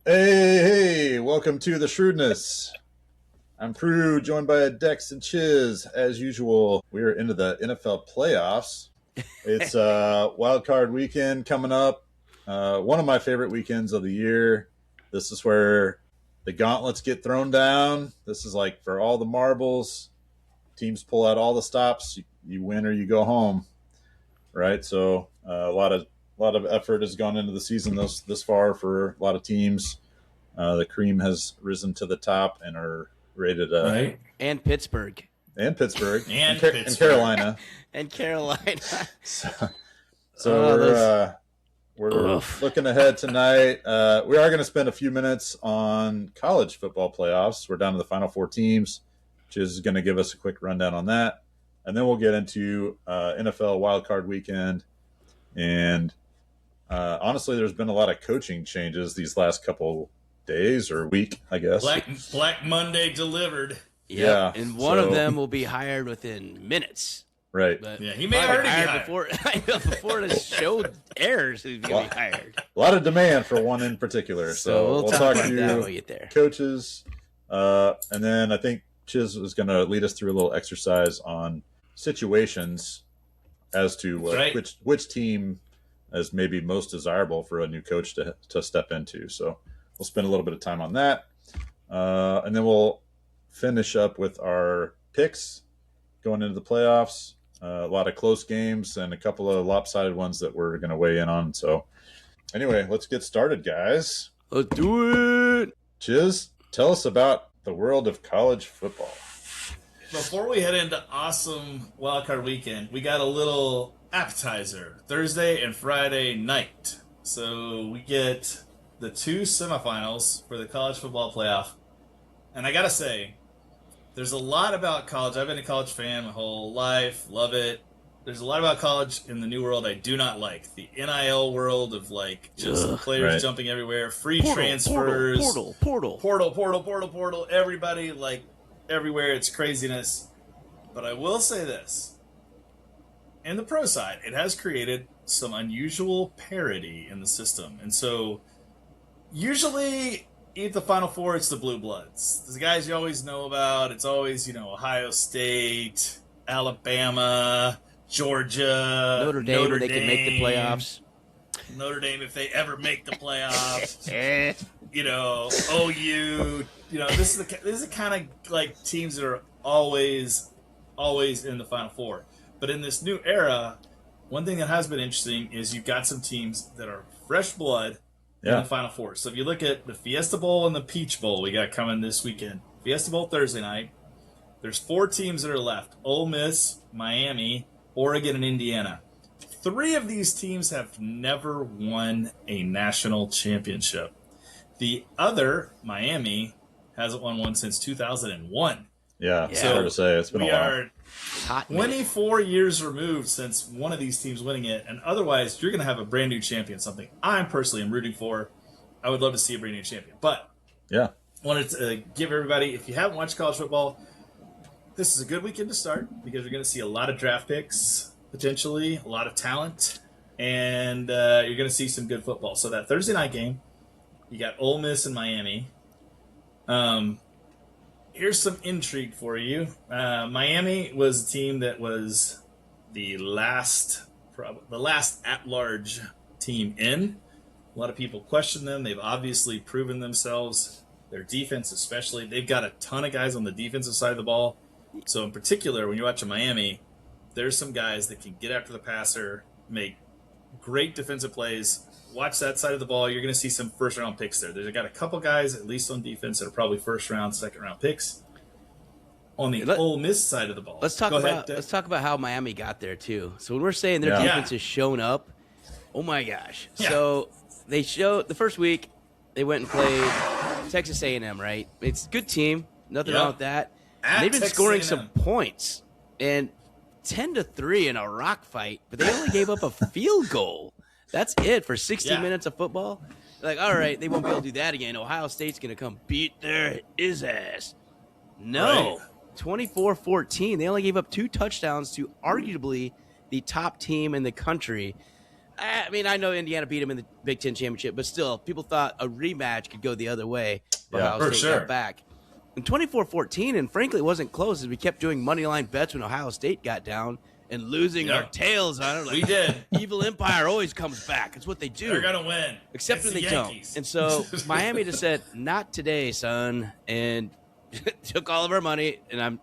Hey, welcome to the Shrewdness. I'm Prue, joined by Dex and Chiz. As usual, we are into the NFL playoffs. It's wild card weekend coming up. One of my favorite weekends of the year. This is where the gauntlets get thrown down. This is like for all the marbles. Teams pull out all the stops. You win or you go home, right? So a lot of effort has gone into the season this far for a lot of teams. The cream has risen to the top and are rated right. And Pittsburgh. And Pittsburgh. Carolina. And Carolina. So we're looking ahead tonight. We are going to spend a few minutes on college football playoffs. We're down to the final four teams, which is going to give us a quick rundown on that. And then we'll get into NFL wildcard weekend. And honestly, there's been a lot of coaching changes these last couple days or week, I guess. Black Monday delivered. Yeah. And one of them will be hired within minutes. Right. But yeah, he may already be hired. Before the show airs, he's going to be hired. A lot of demand for one in particular. So we'll talk about to that when we get there. Coaches. And then I think Chiz is going to lead us through a little exercise on situations as to which team is maybe most desirable for a new coach to step into. So we'll spend a little bit of time on that. And then we'll finish up with our picks going into the playoffs. A lot of close games and a couple of lopsided ones that we're going to weigh in on. So anyway, let's get started, guys. Let's do it. Chiz, tell us about the world of college football. Before we head into awesome wildcard weekend, we got a little appetizer Thursday and Friday night. So we get the two semifinals for the college football playoff. And I got to say, there's a lot about college. I've been a college fan my whole life, love it. There's a lot about college in the new world I do not like. The NIL world of just players jumping everywhere, free transfers, portal, everybody everywhere. It's craziness. But I will say this. In the pro side, it has created some unusual parity in the system. And so usually at the Final Four, it's the blue bloods. The guys you always know about. It's always, Ohio State, Alabama, Georgia, Notre Dame, they can make the playoffs. Notre Dame, if they ever make the playoffs. OU. This is the kind of teams that are always in the Final Four. But in this new era, one thing that has been interesting is you've got some teams that are fresh blood in the Final Four. So if you look at the Fiesta Bowl and the Peach Bowl we got coming this weekend, Fiesta Bowl Thursday night, there's four teams that are left: Ole Miss, Miami, Oregon, and Indiana. Three of these teams have never won a national championship. The other, Miami, hasn't won one since 2001. Yeah, it's hard to say. It's been a while. We are 24 years removed since one of these teams winning it, and otherwise you're going to have a brand new champion, something I personally am rooting for. I would love to see a brand new champion. But I wanted to give everybody, if you haven't watched college football, this is a good weekend to start because you're going to see a lot of draft picks, potentially, a lot of talent, and you're going to see some good football. So that Thursday night game, you got Ole Miss and Miami. Here's some intrigue for you. Miami was a team that was the last at-large team in. A lot of people question them. They've obviously proven themselves. Their defense especially. They've got a ton of guys on the defensive side of the ball. So in particular, when you're watching Miami, there's some guys that can get after the passer, make great defensive plays. Watch that side of the ball. You're going to see some first-round picks there. They've got a couple guys, at least on defense, that are probably first-round, second-round picks. On the Ole Miss side of the ball. Let's talk about how Miami got there, too. So when we're saying their defense has shown up, oh, my gosh. Yeah. So they showed the first week, they went and played Texas A&M, right? It's a good team. Nothing wrong with that. They've been scoring some points. And 10-3 in a rock fight, but they only gave up a field goal. That's it for 60 minutes of football. Like, all right, they won't be able to do that again. Ohio State's going to come beat his ass. No. 24-14. They only gave up 2 touchdowns to arguably the top team in the country. I mean, I know Indiana beat them in the Big Ten championship, but still, people thought a rematch could go the other way. Ohio for State sure. got back. In 24-14, and frankly, it wasn't close as we kept doing money line bets when Ohio State got down and losing our tails on it. Like, we did. Evil Empire always comes back. It's what they do. They're going to win. Except when they don't. And so Miami just said, not today, son, and took all of our money. And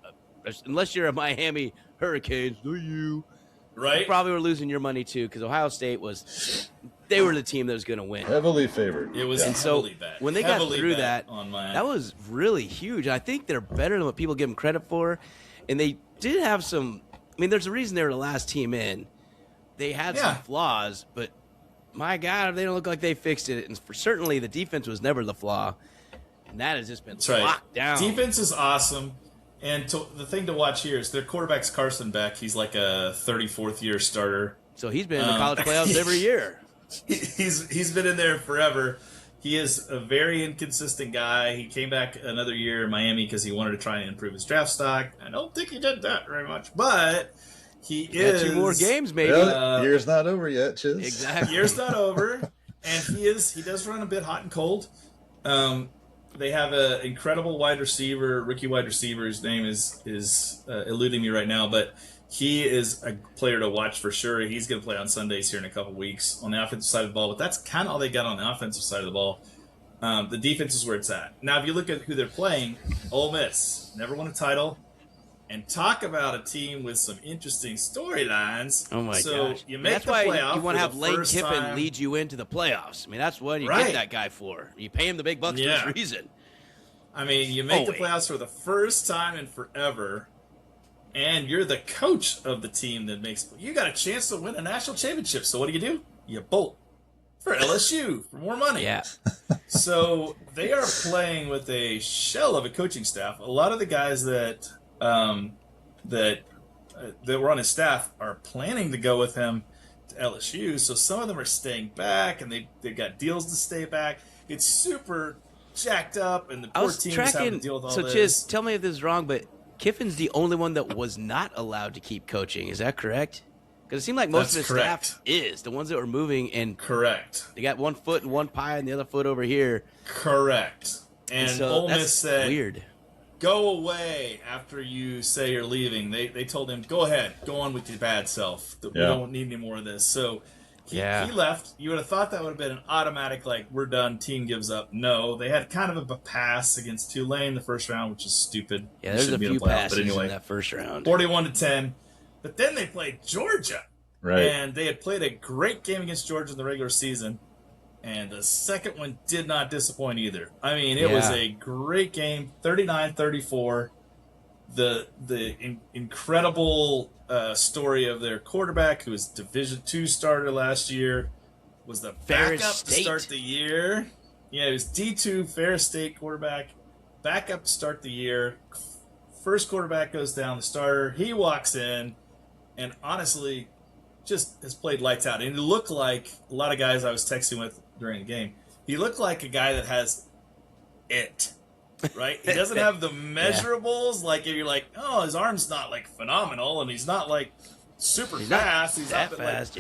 unless you're a Miami Hurricanes, do you? Right. You probably were losing your money too, because Ohio State they were the team that was going to win. Heavily favored. It was heavily bet. When they heavily got through that was really huge. I think they're better than what people give them credit for. And they did have some, I mean, there's a reason they were the last team in. They had some flaws, but my God, they don't look like they fixed it. And certainly the defense was never the flaw. And that has just been locked down. Defense is awesome. And the thing to watch here is their quarterback's Carson Beck. He's like a 34th year starter. So he's been in the college playoffs every year. He's been in there forever. He is a very inconsistent guy. He came back another year in Miami because he wanted to try and improve his draft stock. I don't think he did that very much, but he is 2 more games, maybe. Year's not over yet, Chiz. Exactly. Year's not over, and he does run a bit hot and cold. They have an incredible rookie wide receiver. His name is eluding me right now, but he is a player to watch for sure. He's going to play on Sundays here in a couple weeks on the offensive side of the ball, but that's kind of all they got on the offensive side of the ball. The defense is where it's at. Now, if you look at who they're playing, Ole Miss, never won a title, and talk about a team with some interesting storylines. Oh, my gosh. You make that's the why playoff you want to have Lane Kiffin time. lead you into the playoffs. I mean, that's what you get that guy for. You pay him the big bucks for this reason. I mean, you make the playoffs for the first time in forever, and you're the coach of the team that makes – you got a chance to win a national championship. So what do? You bolt for LSU for more money. Yeah. So they are playing with a shell of a coaching staff. A lot of the guys that were on his staff are planning to go with him to LSU. So some of them are staying back, and they've got deals to stay back. It's super jacked up, and the poor team is having to deal with all this. So, Chiz, tell me if this is wrong, but Kiffin's the only one that was not allowed to keep coaching. Is that correct? Because it seemed like most of his staff is. The ones that were moving, and they got one foot in one pie and the other foot over here. Correct. And so Ole Miss said, weird. Go away after you say you're leaving. They told him, go ahead. Go on with your bad self. We don't need any more of this. So he left. You would have thought that would have been an automatic, like, we're done, team gives up. No, they had kind of a pass against Tulane the first round, which is stupid. Yeah, there's a few passes in that first round. 41-10. But then they played Georgia. Right. And they had played a great game against Georgia in the regular season. And the second one did not disappoint either. I mean, it was a great game, 39-34. The incredible story of their quarterback, who was Division II starter last year, was the backup to start the year. Yeah, he was D2 Ferris State quarterback, backup to start the year. First quarterback goes down, the starter. He walks in, and honestly, just has played lights out. And he looked like a lot of guys I was texting with during the game. He looked like a guy that has it, right? He doesn't have the measurables. Like, if you're like, oh, his arm's not like phenomenal, and he's not like super fast. He's that not fast,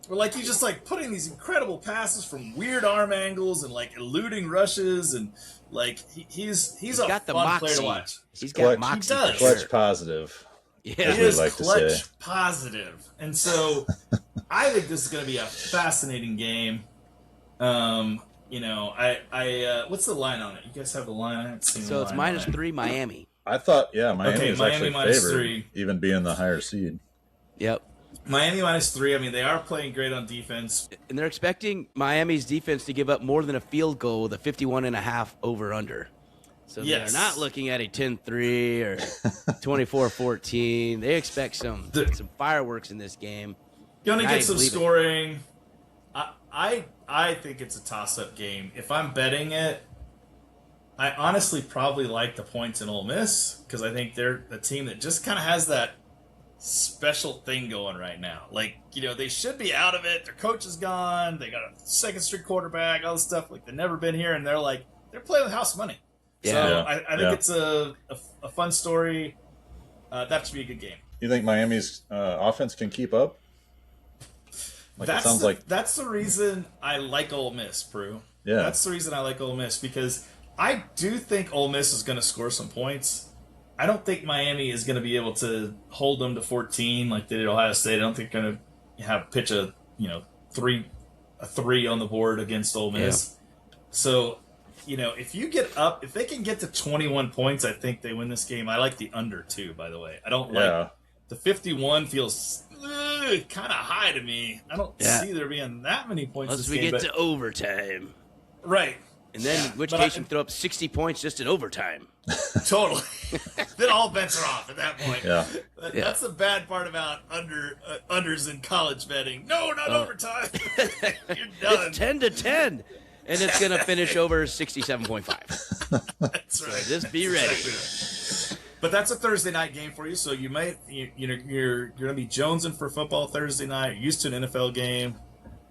Or like he's just like putting these incredible passes from weird arm angles and like eluding rushes, and like he's got a fun player to watch. He's got moxie. He does. Clutch positive. Yeah, he is clutch positive. And so I think this is going to be a fascinating game. What's the line on it? You guys have the line? I haven't seen the line. So it's -3 Miami. I thought, Miami is actually favored, -3. even being the higher seed. Yep. Miami -3. I mean, they are playing great on defense. And they're expecting Miami's defense to give up more than a field goal with a 51.5 over-under. So they're not looking at a 10-3 or 24-14. They expect some fireworks in this game. Going to get some scoring. I think it's a toss-up game. If I'm betting it, I honestly probably like the points in Ole Miss because I think they're the team that just kind of has that special thing going right now. Like, they should be out of it. Their coach is gone. They got a second-string quarterback, all this stuff. Like, they've never been here, and they're playing with house money. Yeah. So I think it's a fun story. That should be a good game. You think Miami's offense can keep up? It sounds like that's the reason I like Ole Miss, Prue. Yeah. That's the reason I like Ole Miss, because I do think Ole Miss is going to score some points. I don't think Miami is going to be able to hold them to 14 like they did Ohio State. I don't think they're going to pitch a 3 on the board against Ole Miss. Yeah. So, if they can get to 21 points, I think they win this game. I like the under too, by the way. I don't like the 51 feels kind of high to me. I don't see there being that many points. Unless we get to overtime. Right. And then, in which case, you throw up 60 points just in overtime. Totally. Then all bets are off at that point. Yeah. That's the bad part about unders in college betting. No, not overtime. You're done. It's 10-10. And it's going to finish over 67.5. That's right. So just be ready. But that's a Thursday night game for you, so you're going to be jonesing for football Thursday night. You're used to an NFL game.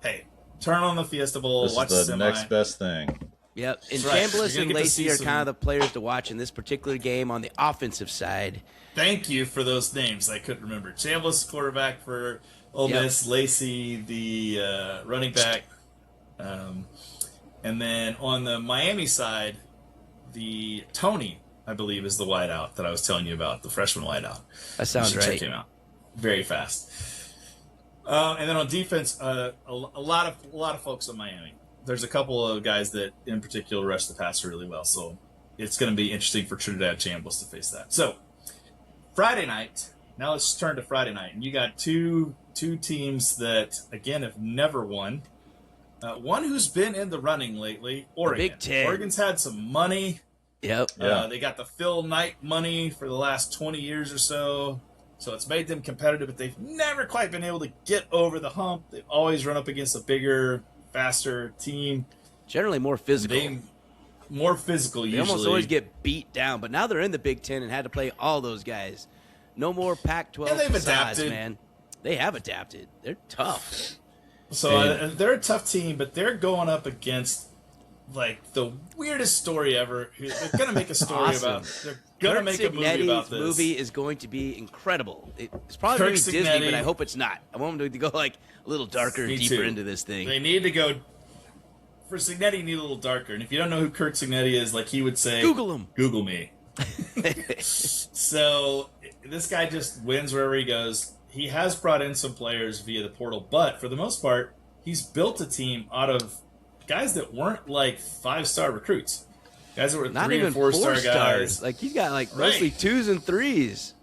Hey, turn on the Fiesta Bowl. Watch the next best thing. Yep, and Chambliss and Lacey are kind of the players to watch in this particular game on the offensive side. Thank you for those names. I couldn't remember. Chambliss, quarterback for Ole Miss. Lacey, the running back. And then on the Miami side, the Tony, I believe, is the wideout that I was telling you about, the freshman wideout. That sounds right. Check him out. Very fast. And then on defense, a lot of folks in Miami. There's a couple of guys that, in particular, rush the passer really well. So it's going to be interesting for Trinidad Chambliss to face that. So Friday night. Now let's turn to Friday night, and you got two teams that again have never won. One who's been in the running lately, Oregon. Big Ten. Oregon's had some money. Yep. They got the Phil Knight money for the last 20 years or so. So it's made them competitive, but they've never quite been able to get over the hump. They've always run up against a bigger, faster team. Generally more physical. More physical, usually. They almost always get beat down, but now they're in the Big Ten and had to play all those guys. No more Pac-12 they've facades, adapted. Man. They have adapted. They're tough. So they're a tough team, but they're going up against like the weirdest story ever. They're going to make a story about. They're going to make a movie about this. Movie is going to be incredible. It's probably going to be Disney, but I hope it's not. I want them to go like a little darker, deeper into this thing. They need to go. For Cignetti, you need a little darker. And if you don't know who Kurt Cignetti is, like he would say, Google him. Google me. So this guy just wins wherever he goes. He has brought in some players via the portal, but for the most part, he's built a team out of guys that weren't like 5-star recruits. Guys that were not 3 even and 4-star guys. Like he's got like mostly 2s and 3s.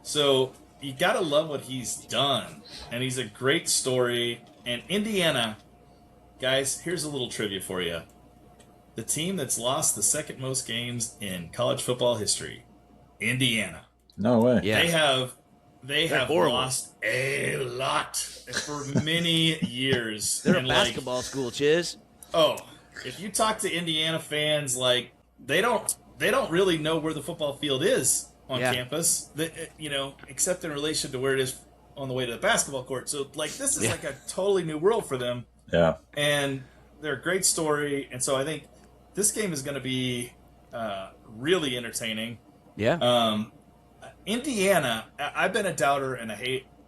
So you gotta love what he's done, and he's a great story. And Indiana, guys, here's a little trivia for you: the team that's lost the second most games in college football history, Indiana. No way. Yeah. They have lost a lot for many years. They're a basketball school, Chiz. Oh, if you talk to Indiana fans, like they don't really know where the football field is on campus. Except in relation to where it is on the way to the basketball court. So like this is like a totally new world for them. Yeah. And they're a great story, and so I think this game is going to be really entertaining. Yeah. Indiana, I've been a doubter and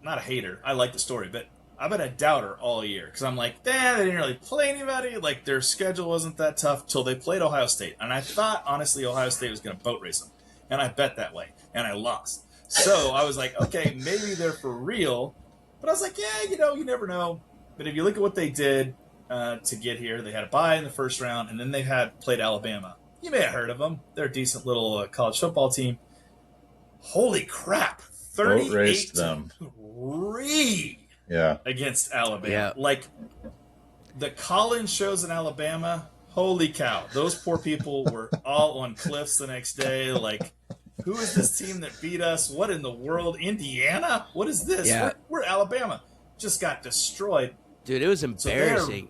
not a hater. I like the story, but I've been a doubter all year because I'm like, they didn't really play anybody. Like their schedule wasn't that tough till they played Ohio State, and I thought honestly Ohio State was going to boat race them, and I bet that way, and I lost. So I was like, okay, maybe they're for real, but I was like, yeah, you never know. But if you look at what they did to get here, they had a bye in the first round, and then they had played Alabama. You may have heard of them. They're a decent little college football team. Holy crap! 38-3 against Alabama. Yeah. Like the Collins shows in Alabama. Holy cow! Those poor people were all on cliffs the next day. Like, who is this team that beat us? What in the world? Indiana? What is this? Yeah. We're Alabama. Just got destroyed. Dude, it was embarrassing.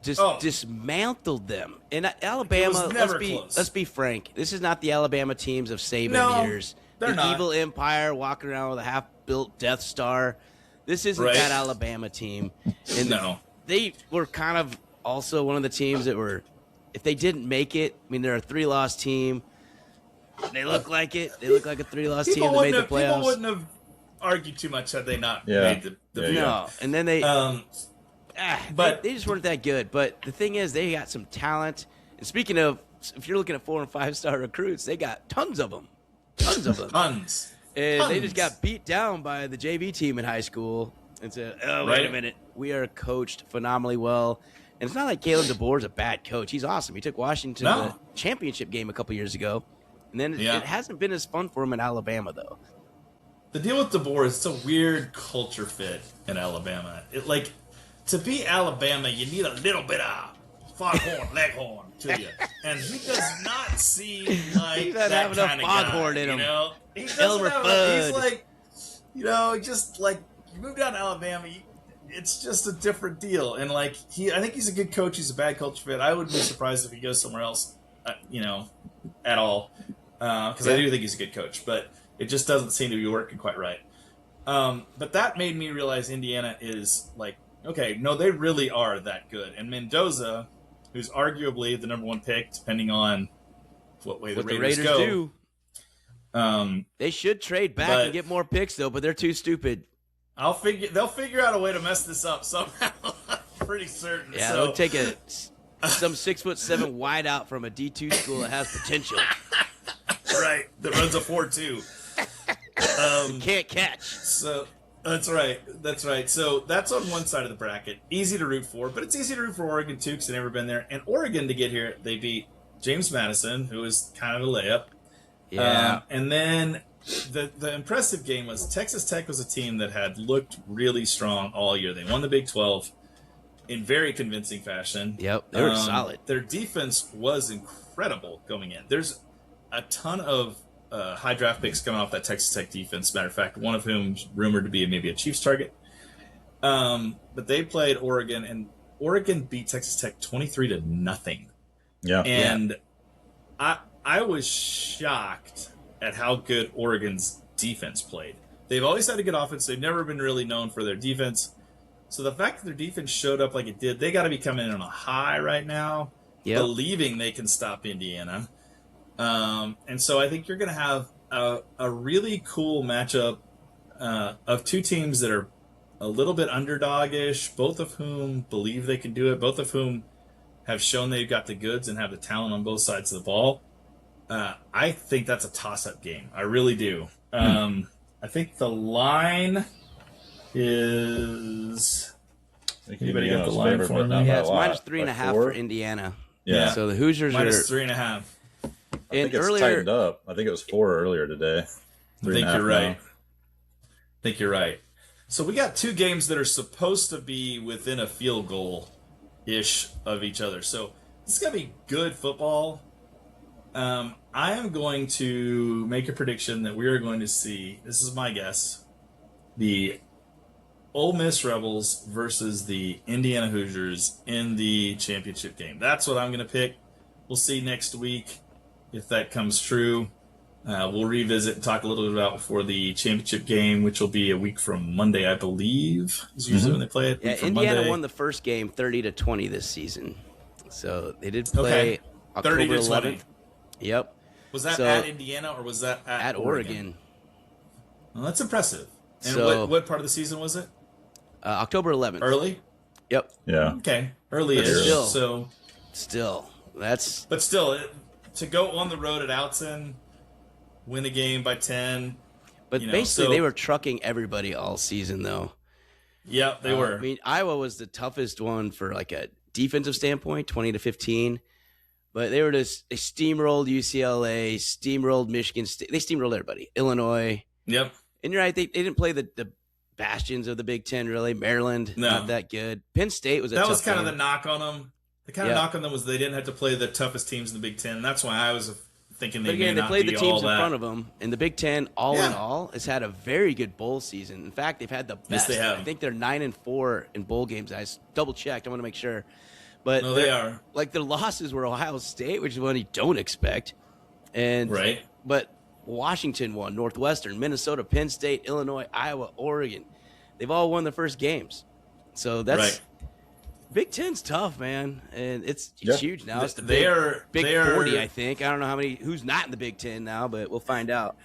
Dismantled them. And Alabama, let's be frank, this is not the Alabama teams of Saban years. They're not. Evil empire walking around with a half-built Death Star. This isn't that Alabama team. And they were kind of also one of the teams that were, if they didn't make it, I mean, they're a 3-loss team. They look like it. They look like a 3-loss team that made the playoffs. argue too much had they not made the Yeah. No, and then they, but they just weren't that good. But the thing is, they got some talent. And speaking of, if you're looking at 4- and 5-star recruits, they got tons of them. tons. And they just got beat down by the JV team in high school and said, oh, wait a minute. We are coached phenomenally well. And it's not like Kalen DeBoer's a bad coach. He's awesome. He took Washington to the championship game a couple years ago. And then it hasn't been as fun for him in Alabama, though. The deal with DeBoer is it's a weird culture fit in Alabama. To be Alabama, you need a little bit of foghorn, leghorn to you. And he does not seem like that kind of guy. In him. You know? He doesn't have enough. He's like, just like, you move down to Alabama, it's just a different deal. And I think he's a good coach. He's a bad culture fit. I would be surprised if he goes somewhere else, at all. Because I do think he's a good coach. But it just doesn't seem to be working quite right. But that made me realize Indiana is okay, no, they really are that good. And Mendoza, who's arguably the number 1 pick, depending on what way the Raiders go. Do. They should trade back and get more picks, though, but they're too stupid. They'll figure out a way to mess this up somehow. I'm pretty certain. Yeah, they'll take some 6'7" wideout from a D2 school that has potential. Right, that runs a 4.2. Can't catch. So that's right. So that's on one side of the bracket. Easy to root for, but it's easy to root for Oregon too because they've never been there. And Oregon to get here, they beat James Madison, who was kind of a layup. Yeah. And then the impressive game was Texas Tech was a team that had looked really strong all year. They won the Big 12 in very convincing fashion. Yep, they were solid. Their defense was incredible going in. There's a ton of high draft picks coming off that Texas Tech defense. Matter of fact, one of whom rumored to be maybe a Chiefs target. But they played Oregon, and Oregon beat Texas Tech 23-0. Yeah. And I was shocked at how good Oregon's defense played. They've always had a good offense. They've never been really known for their defense. So the fact that their defense showed up like it did, they got to be coming in on a high right now, believing they can stop Indiana. And so I think you're going to have a really cool matchup of two teams that are a little bit underdog-ish, both of whom believe they can do it, both of whom have shown they've got the goods and have the talent on both sides of the ball. I think that's a toss-up game. I really do. I think the line is... Anybody got the line for me? Yeah, it's minus 3.5 for Indiana. Yeah. So the Hoosiers minus are... 3.5. I think it's tightened up. I think it was 4 earlier today. I think you're right. I think you're right. So we got two games that are supposed to be within a field goal-ish of each other. So this is going to be good football. I am going to make a prediction that we are going to see, this is my guess, the Ole Miss Rebels versus the Indiana Hoosiers in the championship game. That's what I'm going to pick. We'll see next week if that comes true. We'll revisit and talk a little bit about before the championship game, which will be a week from Monday, I believe. Is usually when they play it. Yeah, Indiana won the first game 30-20 this season. So they did play October 11th. Yep. Was that at Indiana or was that at Oregon? Well, that's impressive. And what part of the season was it? October 11th. Early? Yep. Yeah. Okay. Early-ish. Still, that's... But still, to go on the road at Outson, win a game by 10. But basically, they were trucking everybody all season, though. Yeah, they were. I mean, Iowa was the toughest one for like a defensive standpoint, 20-15. But they steamrolled UCLA, steamrolled Michigan State. They steamrolled everybody. Illinois. Yep. And you're right, they didn't play the bastions of the Big Ten, really. Maryland, not that good. Penn State was that was kind of the knock on them. The kind of knock on them was they didn't have to play the toughest teams in the Big Ten. That's why I was thinking they may not be all that. They played the teams in front of them. And the Big Ten, all in all, has had a very good bowl season. In fact, they've had the best. Yes, they have. I think they're 9-4 in bowl games. I double-checked. I want to make sure. But no, they are. Like, their losses were Ohio State, which is one you don't expect. Right. But Washington won, Northwestern, Minnesota, Penn State, Illinois, Iowa, Oregon. They've all won the first games. So that's right. Big Ten's tough, man. And it's huge now. It's the Big 40, I think. I don't know who's not in the Big Ten now, but we'll find out.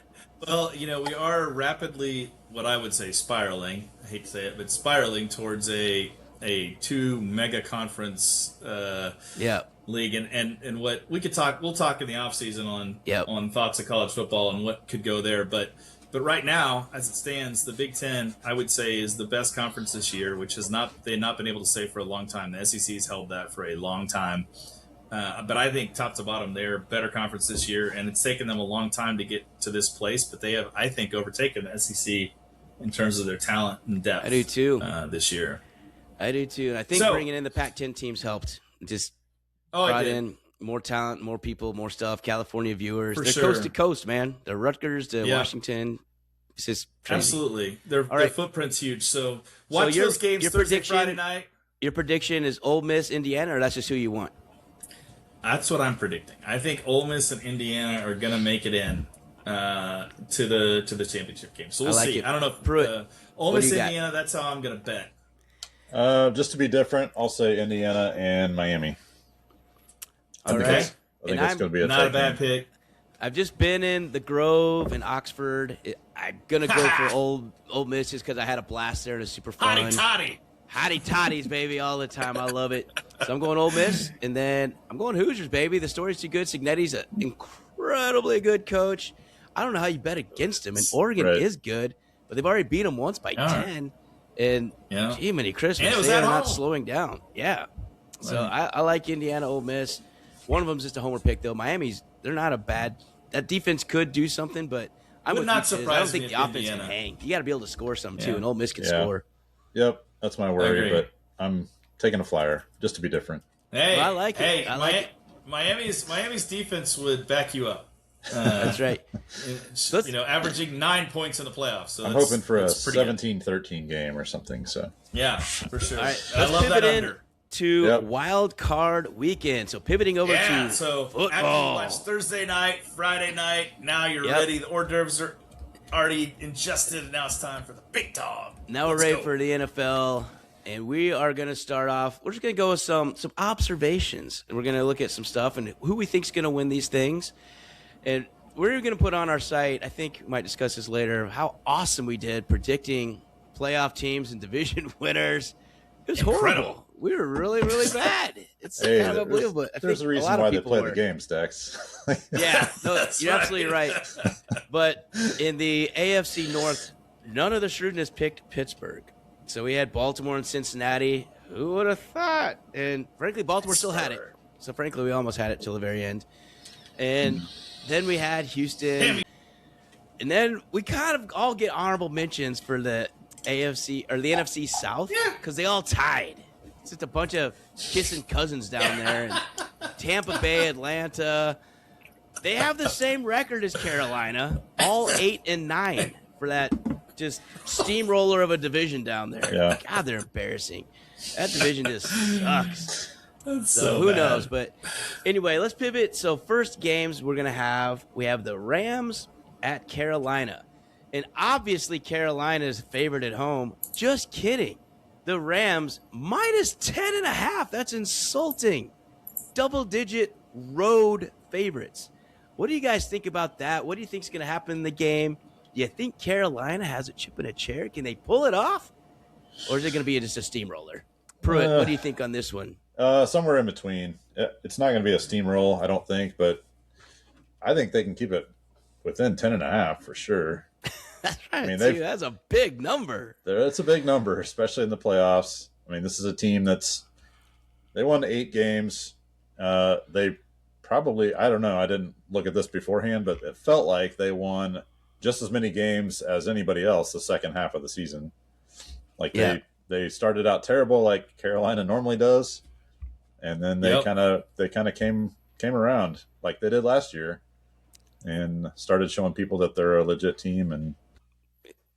Well, we are rapidly what I would say spiraling. I hate to say it, but spiraling towards a two mega conference league, and what we'll talk in the offseason on thoughts of college football and what could go there, but right now, as it stands, the Big Ten, I would say, is the best conference this year, which they've not been able to say for a long time. The SEC has held that for a long time. But I think top to bottom, they're a better conference this year, and it's taken them a long time to get to this place, but they have, I think, overtaken the SEC in terms of their talent and depth. I do too. This year. I do too. And I think bringing in the Pac-10 teams helped. Just brought in more talent, more people, more stuff. California viewers. They're coast to coast, man. They're Rutgers to Washington. It's just crazy. Absolutely. Their footprint's huge. So watch those games Thursday, Friday night. Your prediction is Ole Miss, Indiana, or that's just who you want? That's what I'm predicting. I think Ole Miss and Indiana are going to make it in to the championship game. So we'll see. I don't know if Ole Miss, Indiana, that's how I'm going to bet. Just to be different, I'll say Indiana and Miami. All right. I think it's going to be not a bad pick. I've just been in the Grove and Oxford. I'm going to go for Ole Miss just because I had a blast there and it's super fun. Hotty toddy. Hotty toddies, baby, all the time. I love it. So I'm going Ole Miss, and then I'm going Hoosiers, baby. The story's too good. Signetti's an incredibly good coach. I don't know how you bet against him, and Oregon is good, but they've already beat them once by 10. And gee, many Christmas, they are not slowing down. Yeah. So I like Indiana, Ole Miss. One of them's just a homer pick, though. Miami's, they're not a bad – that defense could do something, but I'm not surprised. I don't think the offense can hang. You got to be able to score something, too, and Ole Miss can score. Yep. That's my worry, but I'm taking a flyer just to be different. Hey, I like it. Miami's defense would back you up. That's right. Averaging 9 points in the playoffs. So I'm hoping for a 17-13 game or something. So yeah, for sure. All right, I love that under. To wild card weekend. So pivoting over to football. After you watch Thursday night, Friday night, now you're ready. The hors d'oeuvres are already ingested, and now it's time for the big dog. Now we're ready for the NFL, and we are going to start off. We're just going to go with some observations, and we're going to look at some stuff and who we think is going to win these things. And we're going to put on our site, I think we might discuss this later, how awesome we did predicting playoff teams and division winners. It was horrible. We were really, really bad. It's kind of unbelievable. There's a reason why they play the games, Dex. You're absolutely right. But in the AFC North, none of the shrewdness picked Pittsburgh. So we had Baltimore and Cincinnati. Who would have thought? And frankly, Baltimore still had it. So frankly, we almost had it till the very end. And then we had Houston. And then we kind of all get honorable mentions for the AFC or the NFC South because they all tied. It's just a bunch of kissing cousins down there. And Tampa Bay, Atlanta. They have the same record as Carolina, all 8-9 for that just steamroller of a division down there. Yeah. God, they're embarrassing. That division just sucks. So who knows? But anyway, let's pivot. So first games we have the Rams at Carolina. And obviously Carolina is favored at home. Just kidding. The Rams minus 10.5. That's insulting. Double-digit road favorites. What do you guys think about that? What do you think is going to happen in the game? Do you think Carolina has a chip in a chair? Can they pull it off? Or is it going to be just a steamroller? Pruitt, what do you think on this one? Somewhere in between. It's not going to be a steamroll, I don't think, but I think they can keep it within 10.5 for sure. That's right. I mean, that's a big number. It's a big number, especially in the playoffs. I mean, this is a team they won 8 games. They probably, I don't know, I didn't look at this beforehand, but it felt like they won just as many games as anybody else the second half of the season. Like they started out terrible like Carolina normally does, and then they kind of came around like they did last year and started showing people that they're a legit team. And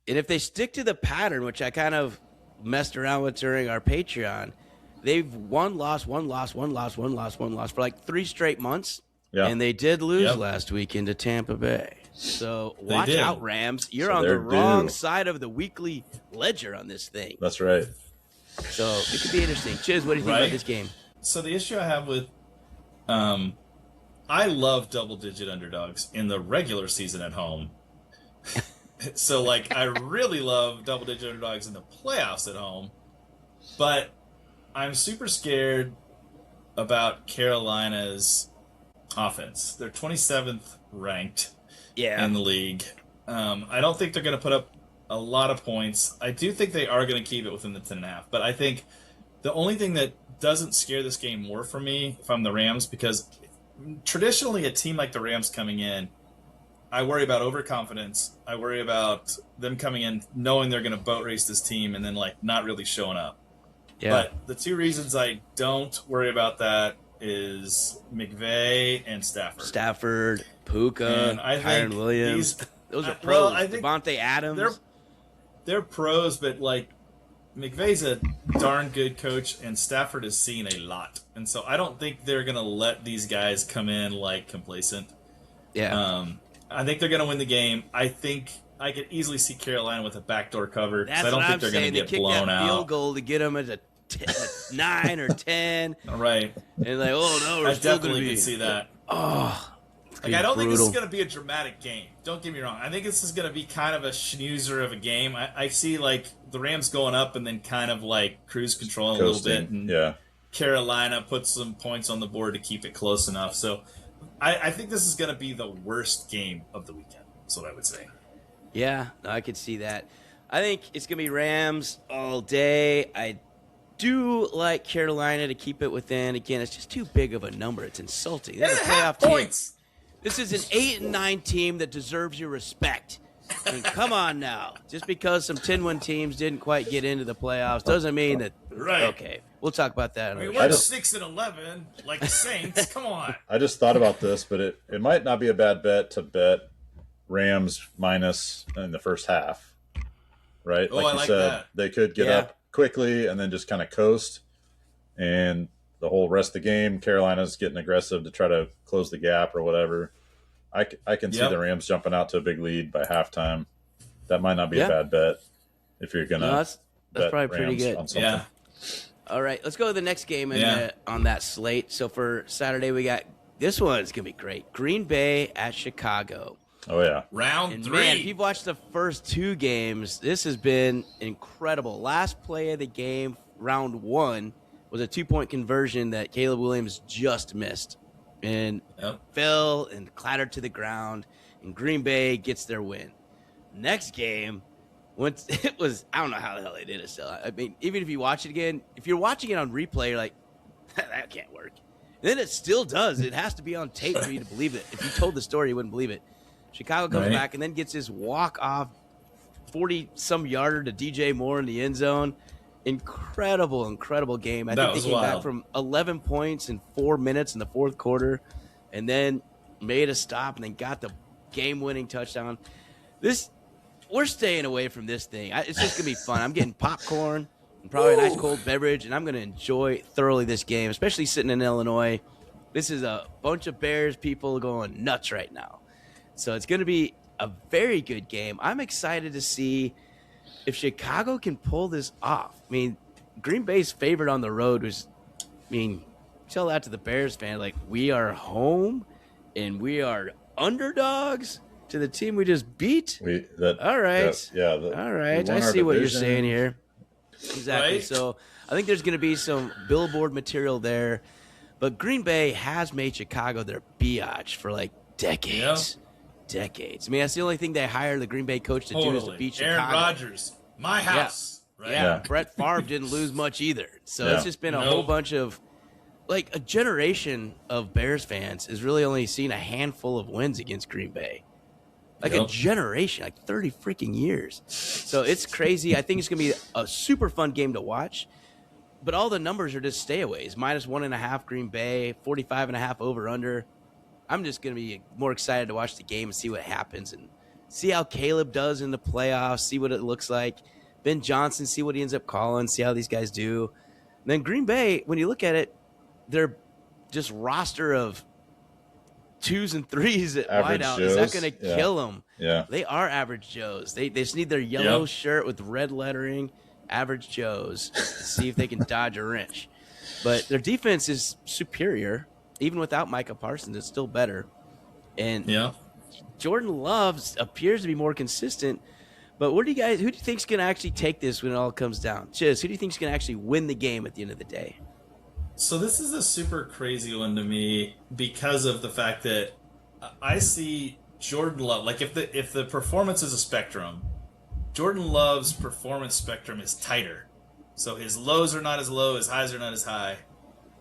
if they stick to the pattern, which I kind of messed around with during our Patreon, they've won, lost for like 3 straight months. Yeah. And they did lose last weekend to Tampa Bay. So watch out, Rams. You're on the wrong side of the weekly ledger on this thing. That's right. So it could be interesting. Chiz, what do you think about this game? So the issue I have with I love double-digit underdogs in the regular season at home. So, like, I really love double-digit underdogs in the playoffs at home, but I'm super scared about Carolina's offense. They're 27th ranked in the league. I don't think they're going to put up a lot of points. I do think they are going to keep it within the 10.5, but I think the only thing that doesn't scare this game more for me, if I'm the Rams, because traditionally a team like the Rams coming in, I worry about overconfidence. I worry about them coming in knowing they're going to boat race this team and then like not really showing up. Yeah. But the two reasons I don't worry about that is McVay and Stafford, Puka, Kyron Williams. Those are pros. Well, I think Devontae Adams. They're pros, but like McVay's a darn good coach, and Stafford has seen a lot, and so I don't think they're gonna let these guys come in like complacent. Yeah. I think they're gonna win the game. I think I could easily see Carolina with a backdoor cover. That's I don't what think I'm they're saying. gonna get they blown that out. Field goal to get them at a 9 or 10. All right. And like, oh no, we're I still definitely gonna could see that. Oh. Like, I don't think this is going to be a dramatic game. Don't get me wrong. I think this is going to be kind of a snoozer of a game. I see, like, the Rams going up and then kind of, like, cruise control a little bit. And Carolina puts some points on the board to keep it close enough. So I think this is going to be the worst game of the weekend. That's what I would say. Yeah, no, I could see that. I think it's going to be Rams all day. I do like Carolina to keep it within. Again, it's just too big of a number. It's insulting. They're a playoff points. Team. This is an 8-9 team that deserves your respect. I mean, come on now. Just because some 10-win teams didn't quite get into the playoffs doesn't mean that. Right. Okay, we'll talk about that. We're 6-11, like the Saints. Come on. I just thought about this, but it might not be a bad bet to bet Rams minus in the first half. Right? Oh, like you said, that. They could get up quickly and then just kind of coast. And the whole rest of the game, Carolina's getting aggressive to try to close the gap or whatever. I can see the Rams jumping out to a big lead by halftime. That might not be a bad bet if you're going to that's probably pretty good. On something. Yeah. All right, let's go to the next game on that slate. So for Saturday, we got this one's going to be great. Green Bay at Chicago. Oh, yeah. Round 3. Man, if you've watched the first 2 games, this has been incredible. Last play of the game, round 1, was a 2-point conversion that Caleb Williams just missed and fell and clattered to the ground, and Green Bay gets their win. Next game, once it was, I don't know how the hell they did it still. I mean, even if you watch it again, if you're watching it on replay, you're like, that can't work. And then it still does. It has to be on tape for you to believe it. If you told the story, you wouldn't believe it. Chicago comes back and then gets his walk-off 40-some yarder to DJ Moore in the end zone. Incredible game. I think they came back from 11 points in 4 minutes in the fourth quarter and then made a stop and then got the game-winning touchdown. We're staying away from this thing. It's just going to be fun. I'm getting popcorn and probably a nice cold beverage, and I'm going to enjoy thoroughly this game, especially sitting in Illinois. This is a bunch of Bears people going nuts right now. So it's going to be a very good game. I'm excited to see if Chicago can pull this off. I mean, Green Bay's favorite on the road was, tell that to the Bears fan, like, we are home and we are underdogs to the team we just beat. All right. All right. I see what you're saying here. Exactly. Right? So I think there's going to be some billboard material there. But Green Bay has made Chicago their biatch for like decades. Decades. I mean, that's the only thing they hire the Green Bay coach to do is to beat Chicago. Aaron Rodgers, my house. Right? Yeah. Brett Favre didn't lose much either. So it's just been a whole bunch of, like, a generation of Bears fans has really only seen a handful of wins against Green Bay. Like a generation, like 30 freaking years. So it's crazy. I think it's going to be a super fun game to watch. But all the numbers are just stayaways. -1.5 Green Bay, 45.5 over-under. I'm just going to be more excited to watch the game and see what happens and see how Caleb does in the playoffs, see what it looks like. Ben Johnson, see what he ends up calling, see how these guys do. And then Green Bay, when you look at it, they're just roster of 2s and 3s at wideout. Is that going to kill them? Yeah. They are average Joes. They just need their yellow shirt with red lettering, average Joes, to see if they can dodge a wrench. But their defense is superior. Even without Micah Parsons, it's still better. And Jordan Love appears to be more consistent, But who do you think's going to actually take this when it all comes down? Chiz, who do you think's going to actually win the game at the end of the day? So this is a super crazy one to me because of the fact that I see Jordan Love. Like if the performance is a spectrum, Jordan Love's performance spectrum is tighter. So his lows are not as low, his highs are not as high.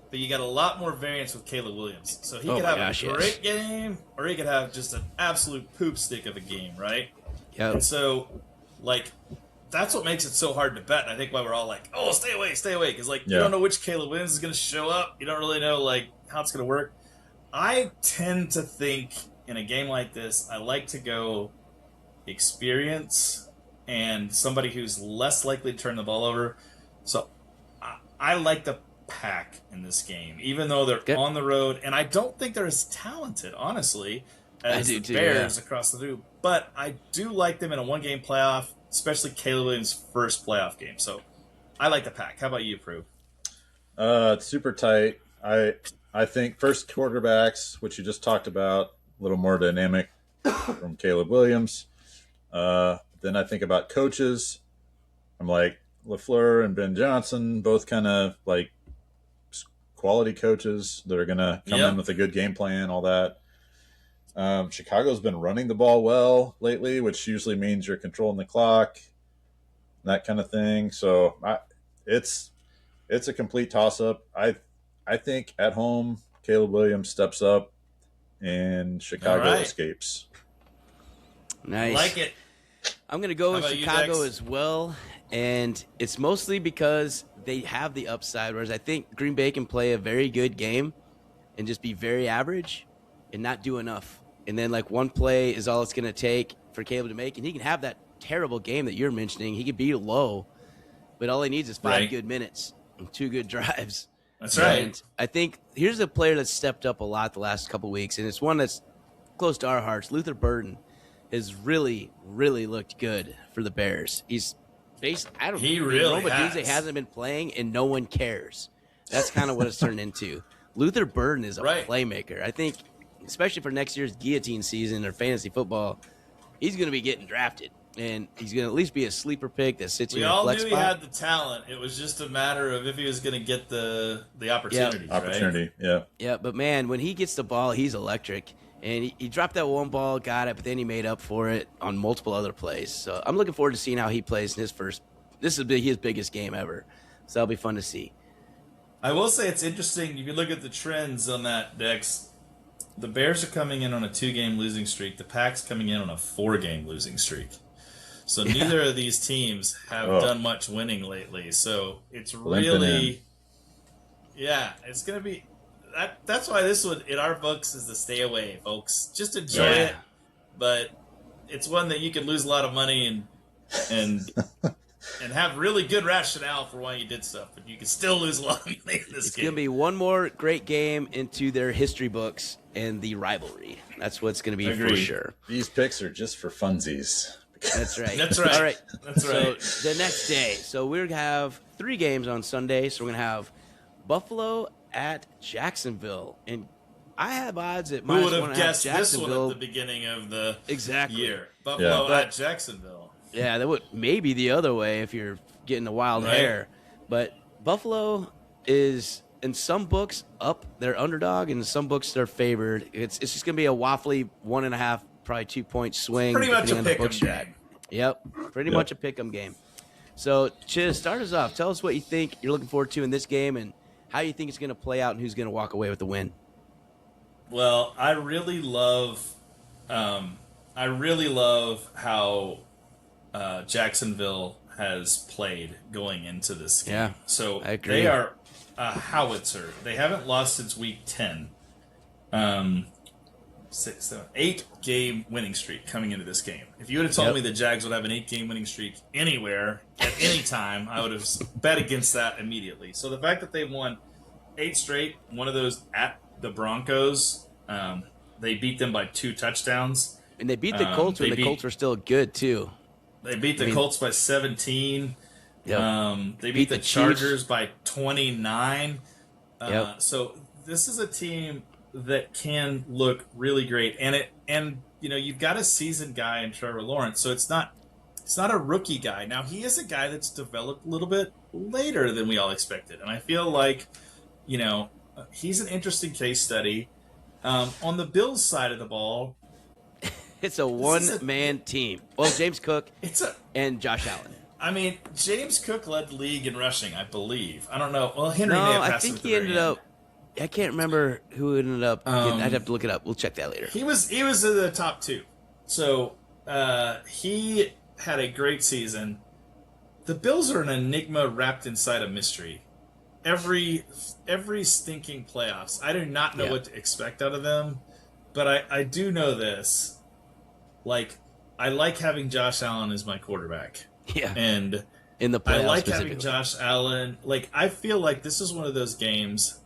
But you got a lot more variance with Caleb Williams. So he could have a great game, or he could have just an absolute poop stick of a game, right? Yep. And so, like, that's what makes it so hard to bet. And I think why we're all like, oh, stay away. Because, like, you don't know which Caleb Williams is going to show up. You don't really know, like, how it's going to work. I tend to think in a game like this, I like to go experience and somebody who's less likely to turn the ball over. So I like the Pack in this game, even though they're on the road. And I don't think they're as talented, honestly, as the Bears across the view. But I do like them in a one-game playoff, especially Caleb Williams' first playoff game. So I like the Pack. How about you, Prue? It's super tight. I think first quarterbacks, which you just talked about, a little more dynamic from Caleb Williams. Then I think about coaches. I'm like LaFleur and Ben Johnson, both kind of like quality coaches that are going to come in with a good game plan, all that. Chicago's been running the ball well lately, which usually means you're controlling the clock, that kind of thing. So it's a complete toss-up. I think at home, Caleb Williams steps up and Chicago escapes. Nice. I like it. I'm going to go with Chicago as well, and it's mostly because they have the upside, whereas I think Green Bay can play a very good game and just be very average and not do enough. And then, like, one play is all it's going to take for Caleb to make, and he can have that terrible game that you're mentioning. He could be low, but all he needs is 5 good minutes and 2 good drives. That's right. And I think here's a player that's stepped up a lot the last couple of weeks, and it's one that's close to our hearts. Luther Burden has really, really looked good for the Bears. He's he really hasn't been playing, and no one cares. That's kind of what it's turned into. Luther Burden is a playmaker. I think, especially for next year's guillotine season or fantasy football, he's going to be getting drafted, and he's going to at least be a sleeper pick that sits in your flex spot. We all knew he had the talent. It was just a matter of if he was going to get the opportunities, Opportunity, right? Yeah, but, man, when he gets the ball, he's electric. And he dropped that one ball, got it, but then he made up for it on multiple other plays. So I'm looking forward to seeing how he plays in his first – this is his biggest game ever. So that'll be fun to see. I will say it's interesting. You can look at the trends on that, Dex. The Bears are coming in on a 2-game losing streak. The Pack's coming in on a 4-game losing streak. So neither of these teams have done much winning lately. So it's really – it's going to be – That's why this one in our books is the stay away, folks. Just enjoy it, but it's one that you can lose a lot of money and have really good rationale for why you did stuff, but you can still lose a lot of money in this game. It's going to be one more great game into their history books and the rivalry. That's what's going to be for sure. These picks are just for funsies. That's right. That's right. All right. That's right. So the next day, so we're going to have 3 games on Sunday. So we're going to have Buffalo at Jacksonville, and I have odds at minus 1.5. Who would have guessed this one at the beginning of the year? Buffalo at Jacksonville. Yeah, that would maybe the other way if you're getting the wild hair. But Buffalo is in some books up, they're underdog, and in some books they're favored. It's just gonna be a waffly 1.5, probably 2-point swing. Pretty much a pick'em game. Yep, pretty much a pick'em game. So Chiz, start us off. Tell us what you think you're looking forward to in this game, and how you think it's going to play out and who's going to walk away with the win. Well, I really love how Jacksonville has played going into this game. Yeah, so I agree. They are a howitzer. They haven't lost since week 10. 8-game winning streak coming into this game. If you would have told me the Jags would have an 8-game winning streak anywhere at any time, I would have bet against that immediately. So the fact that they won 8 straight, one of those at the Broncos, they beat them by 2 touchdowns. And they beat the Colts when the Colts were still good, too. They beat the Colts by 17. Yep. They beat the Chargers by 29. So this is a team that can look really great, and you've got a seasoned guy in Trevor Lawrence, so it's not He's not a rookie guy. Now, he is a guy that's developed a little bit later than we all expected. And I feel like, he's an interesting case study. On the Bills side of the ball, it's a one-man team. Well, James Cook and Josh Allen. I mean, James Cook led the league in rushing, I believe. I don't know. Well, Henry may have passed I think he ended up. I can't remember who ended up. I'd have to look it up. We'll check that later. He was in the top 2. So he had a great season. The Bills are an enigma wrapped inside a mystery. Every stinking playoffs. I do not know what to expect out of them, but I do know this. Like, I like having Josh Allen as my quarterback. Yeah. And in the playoffs, I like having Josh Allen. Like, I feel like this is one of those games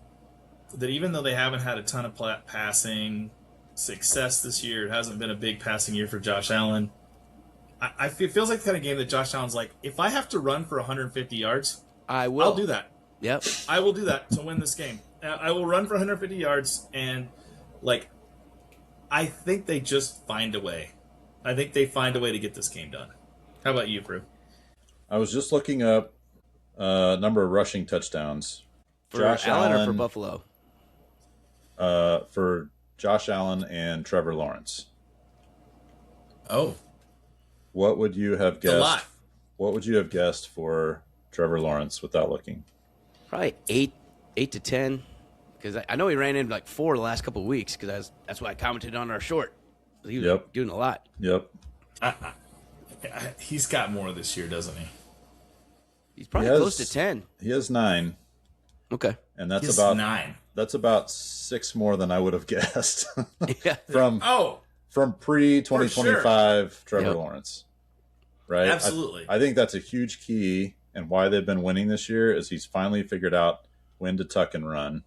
that even though they haven't had a ton of passing success this year, it hasn't been a big passing year for Josh Allen. It feels like the kind of game that Josh Allen's like, if I have to run for 150 yards, I'll do that. Yep. I will do that to win this game. I will run for 150 yards, and, like, I think they just find a way. I think they find a way to get this game done. How about you, Prue? I was just looking up number of rushing touchdowns. For Josh Allen or for Buffalo? For Josh Allen and Trevor Lawrence. Oh. What would you have guessed? A lot. What would you have guessed for Trevor Lawrence without looking? Probably 8 to 10. Because I know he ran in like 4 the last couple of weeks. Because that's what I commented on our short. He was doing a lot. Yep. He's got more this year, doesn't he? He's probably close to 10. He has 9. Okay. And that's about 9. That's about 6 more than I would have guessed. Yeah. From pre-2025 Trevor Lawrence. Right? Absolutely. I think that's a huge key, and why they've been winning this year is he's finally figured out when to tuck and run.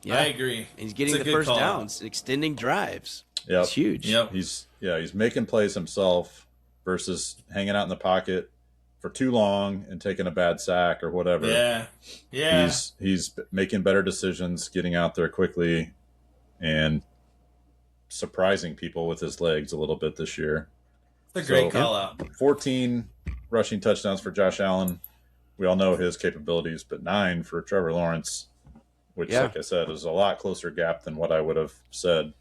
Yeah. I agree. And he's getting the first downs, extending drives. Yeah. It's huge. Yep. He's making plays himself versus hanging out in the pocket for too long and taking a bad sack or whatever. Yeah. Yeah. He's making better decisions, getting out there quickly, and surprising people with his legs a little bit this year. It's a great call out. 14 rushing touchdowns for Josh Allen. We all know his capabilities, but 9 for Trevor Lawrence, which, like I said, is a lot closer gap than what I would have said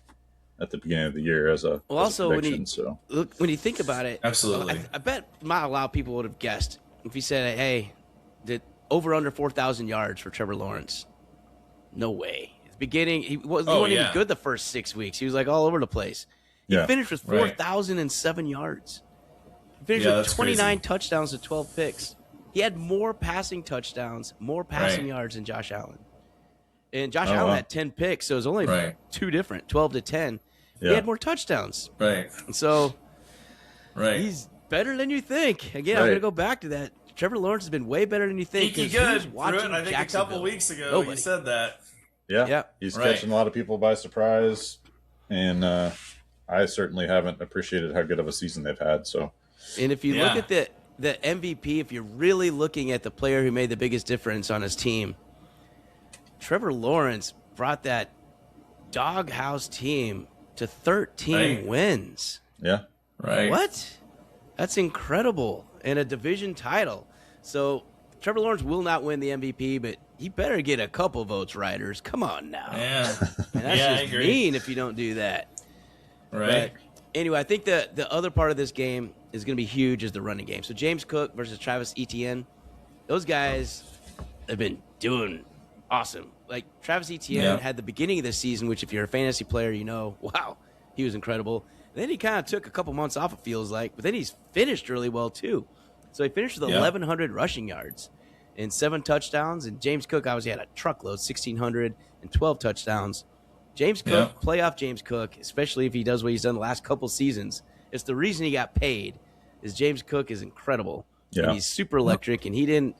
at the beginning of the year as a prediction. When you think about it, absolutely, I bet not a lot of people would have guessed if he said, "Hey, did over under 4,000 yards for Trevor Lawrence?" No way. At the beginning, he wasn't even good the first 6 weeks. He was like all over the place. He finished with 4,007 yards. He finished with 29 touchdowns to 12 picks. He had more passing touchdowns, more passing yards than Josh Allen. And Josh Allen had 10 picks, so it was only 2 different, 12 to 10. Yeah. He had more touchdowns. Right. And so he's better than you think. Again, I'm going to go back to that. Trevor Lawrence has been way better than you think. He good. I think a couple weeks ago you said that. Yeah. He's catching a lot of people by surprise. And I certainly haven't appreciated how good of a season they've had. So, and if you look at the MVP, if you're really looking at the player who made the biggest difference on his team, Trevor Lawrence brought that doghouse team to 13 wins. Yeah. Right. What? That's incredible. And a division title. So Trevor Lawrence will not win the MVP, but he better get a couple votes, Riders. Come on now. Yeah. And that's just mean if you don't do that. Right. But anyway, I think the other part of this game is going to be huge is the running game. So James Cook versus Travis Etienne, those guys have been doing awesome. Like Travis Etienne had the beginning of the season, which if you're a fantasy player, you know, wow, he was incredible. And then he kind of took a couple months off, it feels like, but then he's finished really well too. So he finished with 1,100 rushing yards and 7 touchdowns. And James Cook obviously had a truckload, 1,600 and 12 touchdowns. James Cook, playoff James Cook, especially if he does what he's done the last couple seasons, it's the reason he got paid. Is James Cook is incredible. Yeah. And he's super electric, and he didn't.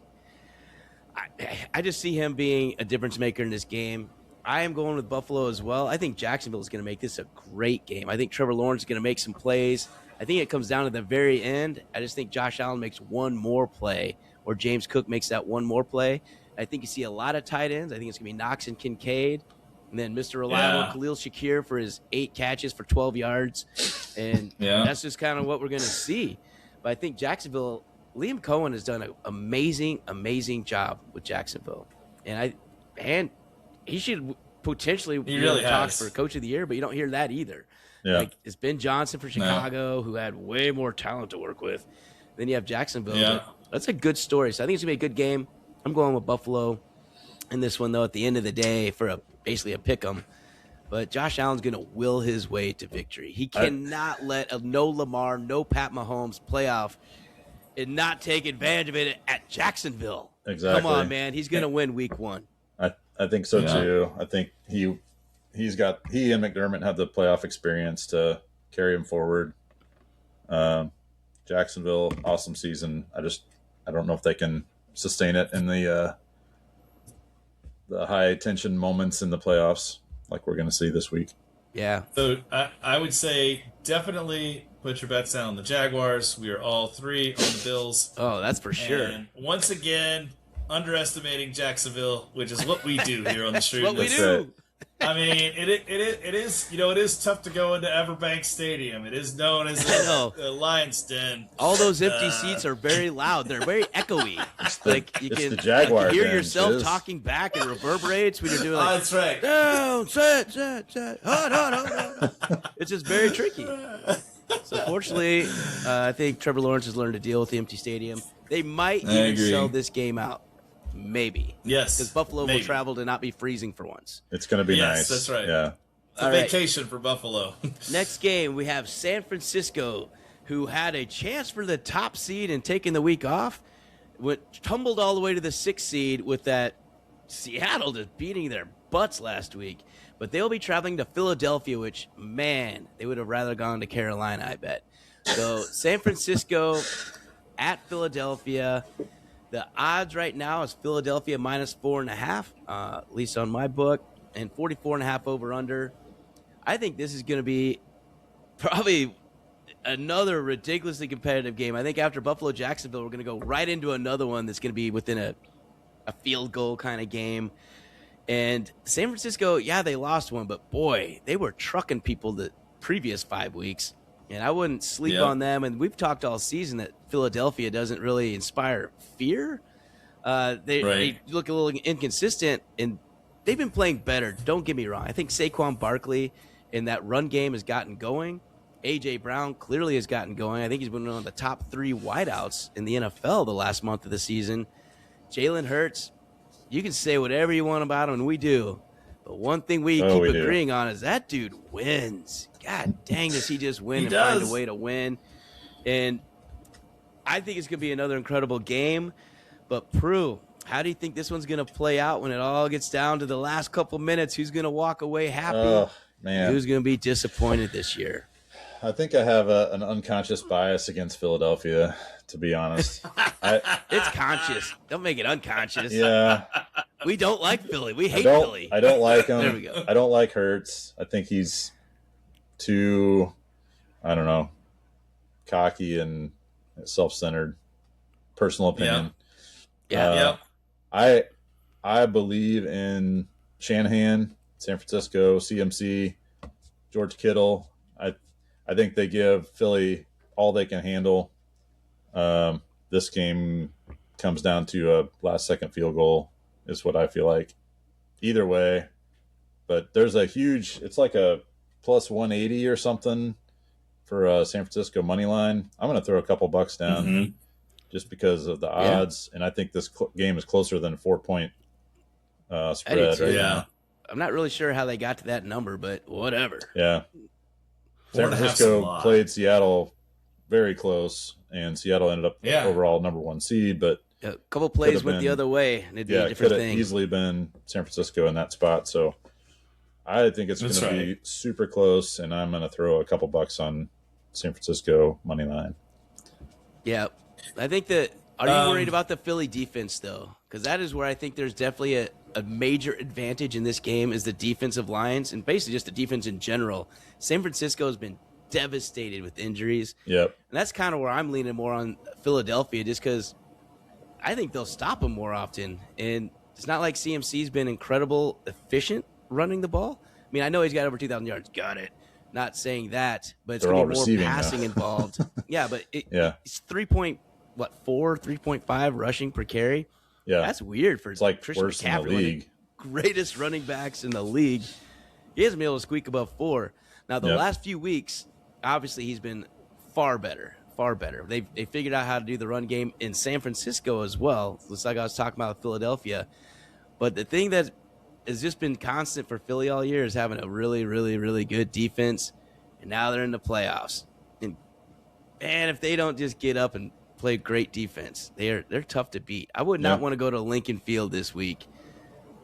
I just see him being a difference maker in this game. I am going with Buffalo as well. I think Jacksonville is going to make this a great game. I think Trevor Lawrence is going to make some plays. I think it comes down to the very end. I just think Josh Allen makes one more play, or James Cook makes that one more play. I think you see a lot of tight ends. I think it's going to be Knox and Kincaid. And then Mr. Reliable Khalil Shakir for his 8 catches for 12 yards. And that's just kind of what we're going to see. But I think Jacksonville, Liam Cohen has done an amazing job with Jacksonville. And he should potentially be really talked has. for Coach of the Year, but you don't hear that either. Yeah. Like, it's Ben Johnson for Chicago, who had way more talent to work with. Then you have Jacksonville. Yeah. But that's a good story. So I think it's going to be a good game. I'm going with Buffalo in this one, though, at the end of the day for basically a pick 'em. But Josh Allen's going to will his way to victory. He cannot let a no Lamar, no Pat Mahomes playoff and not take advantage of it at Jacksonville. Exactly. Come on, man. He's going to win week 1. I think so too. I think he and McDermott have the playoff experience to carry him forward. Jacksonville, awesome season. I don't know if they can sustain it in the high tension moments in the playoffs like we're going to see this week. Yeah. So I would say definitely put your bets down on the Jaguars. We are all 3 on the Bills. Oh, that's for sure. And once again, underestimating Jacksonville, which is what we do here on the street. What we do. I mean, it is it is tough to go into Everbank Stadium. It is known as the Lion's Den. All those empty seats are very loud. They're very echoey. You it's can the Jaguar hear Den, yourself Chiz. talking back and reverberates when you're doing like, That's right. down, set, hot. It's just very tricky. So fortunately, I think Trevor Lawrence has learned to deal with the empty stadium. They might even sell this game out. Maybe. Yes. Because Buffalo will travel to not be freezing for once. It's going to be nice. Yes, that's right. Yeah. It's a vacation for Buffalo. Next game, we have San Francisco, who had a chance for the top seed and taking the week off, tumbled all the way to the 6th seed with that Seattle just beating their butts last week. But they'll be traveling to Philadelphia, which, man, they would have rather gone to Carolina, I bet. So San Francisco at Philadelphia. The odds right now is Philadelphia minus 4.5, at least on my book, and 44.5 over under. I think this is going to be probably another ridiculously competitive game. I think after Buffalo Jacksonville, we're going to go right into another one that's going to be within a field goal kind of game. And San Francisco, they lost one, but boy, they were trucking people the previous 5 weeks. And I wouldn't sleep on them. And we've talked all season that Philadelphia doesn't really inspire fear. They look a little inconsistent, and they've been playing better. Don't get me wrong. I think Saquon Barkley in that run game has gotten going. A.J. Brown clearly has gotten going. I think he's been one of the top 3 wideouts in the NFL the last month of the season. Jalen Hurts, you can say whatever you want about him, and we do. But one thing we keep agreeing on is that dude wins. God dang, does he just win find a way to win. And I think it's going to be another incredible game. But, Prue, how do you think this one's going to play out when it all gets down to the last couple minutes? Who's going to walk away happy? Oh, man. Who's going to be disappointed this year? I think I have an unconscious bias against Philadelphia, to be honest. It's conscious. Don't make it unconscious. Yeah. We don't like Philly. We hate Philly. I don't like him. There we go. I don't like Hurts. I think he's too, I don't know, cocky and self-centered. Personal opinion. Yeah. I believe in Shanahan, San Francisco, CMC, George Kittle. I think they give Philly all they can handle. This game comes down to a last-second field goal is what I feel like. Either way, but there's it's like a plus 180 or something for San Francisco money line. I'm going to throw a couple bucks down just because of the odds, and I think this game is closer than a 4-point spread right now. I'm not really sure how they got to that number, but whatever. Yeah. San Francisco played Seattle very close, and Seattle ended up overall number 1 seed, but a couple plays went the other way, and it'd be a different thing. Could have easily been San Francisco in that spot. So I think it's going to be super close, and I'm going to throw a couple bucks on San Francisco money line. Yeah. I think that – are you worried about the Philly defense, though? Because that is where I think there's definitely a major advantage in this game is the defensive lines and basically just the defense in general. San Francisco has been devastated with injuries. Yep. And that's kind of where I'm leaning more on Philadelphia just because I think they'll stop them more often. And it's not like CMC's been incredible efficient running the ball. I mean, I know he's got over 2,000 yards. Got it. Not saying that, but it's They're going to all be more receiving passing now. involved. Yeah, but Yeah. it's 3.5 rushing per carry. Yeah. That's weird for It's like Christian worse in the McCaffrey, one of the league. greatest running backs in the league. He hasn't been able to squeak above 4. Now, the Yep. last few weeks, obviously, he's been far better. Far better. They figured out how to do the run game in San Francisco as well. Looks like I was talking about Philadelphia. But the thing that has just been constant for Philly all year is having a really, really, really good defense. And now they're in the playoffs. And if they don't just get up and play great defense, they're tough to beat. I would not want to go to Lincoln Field this week,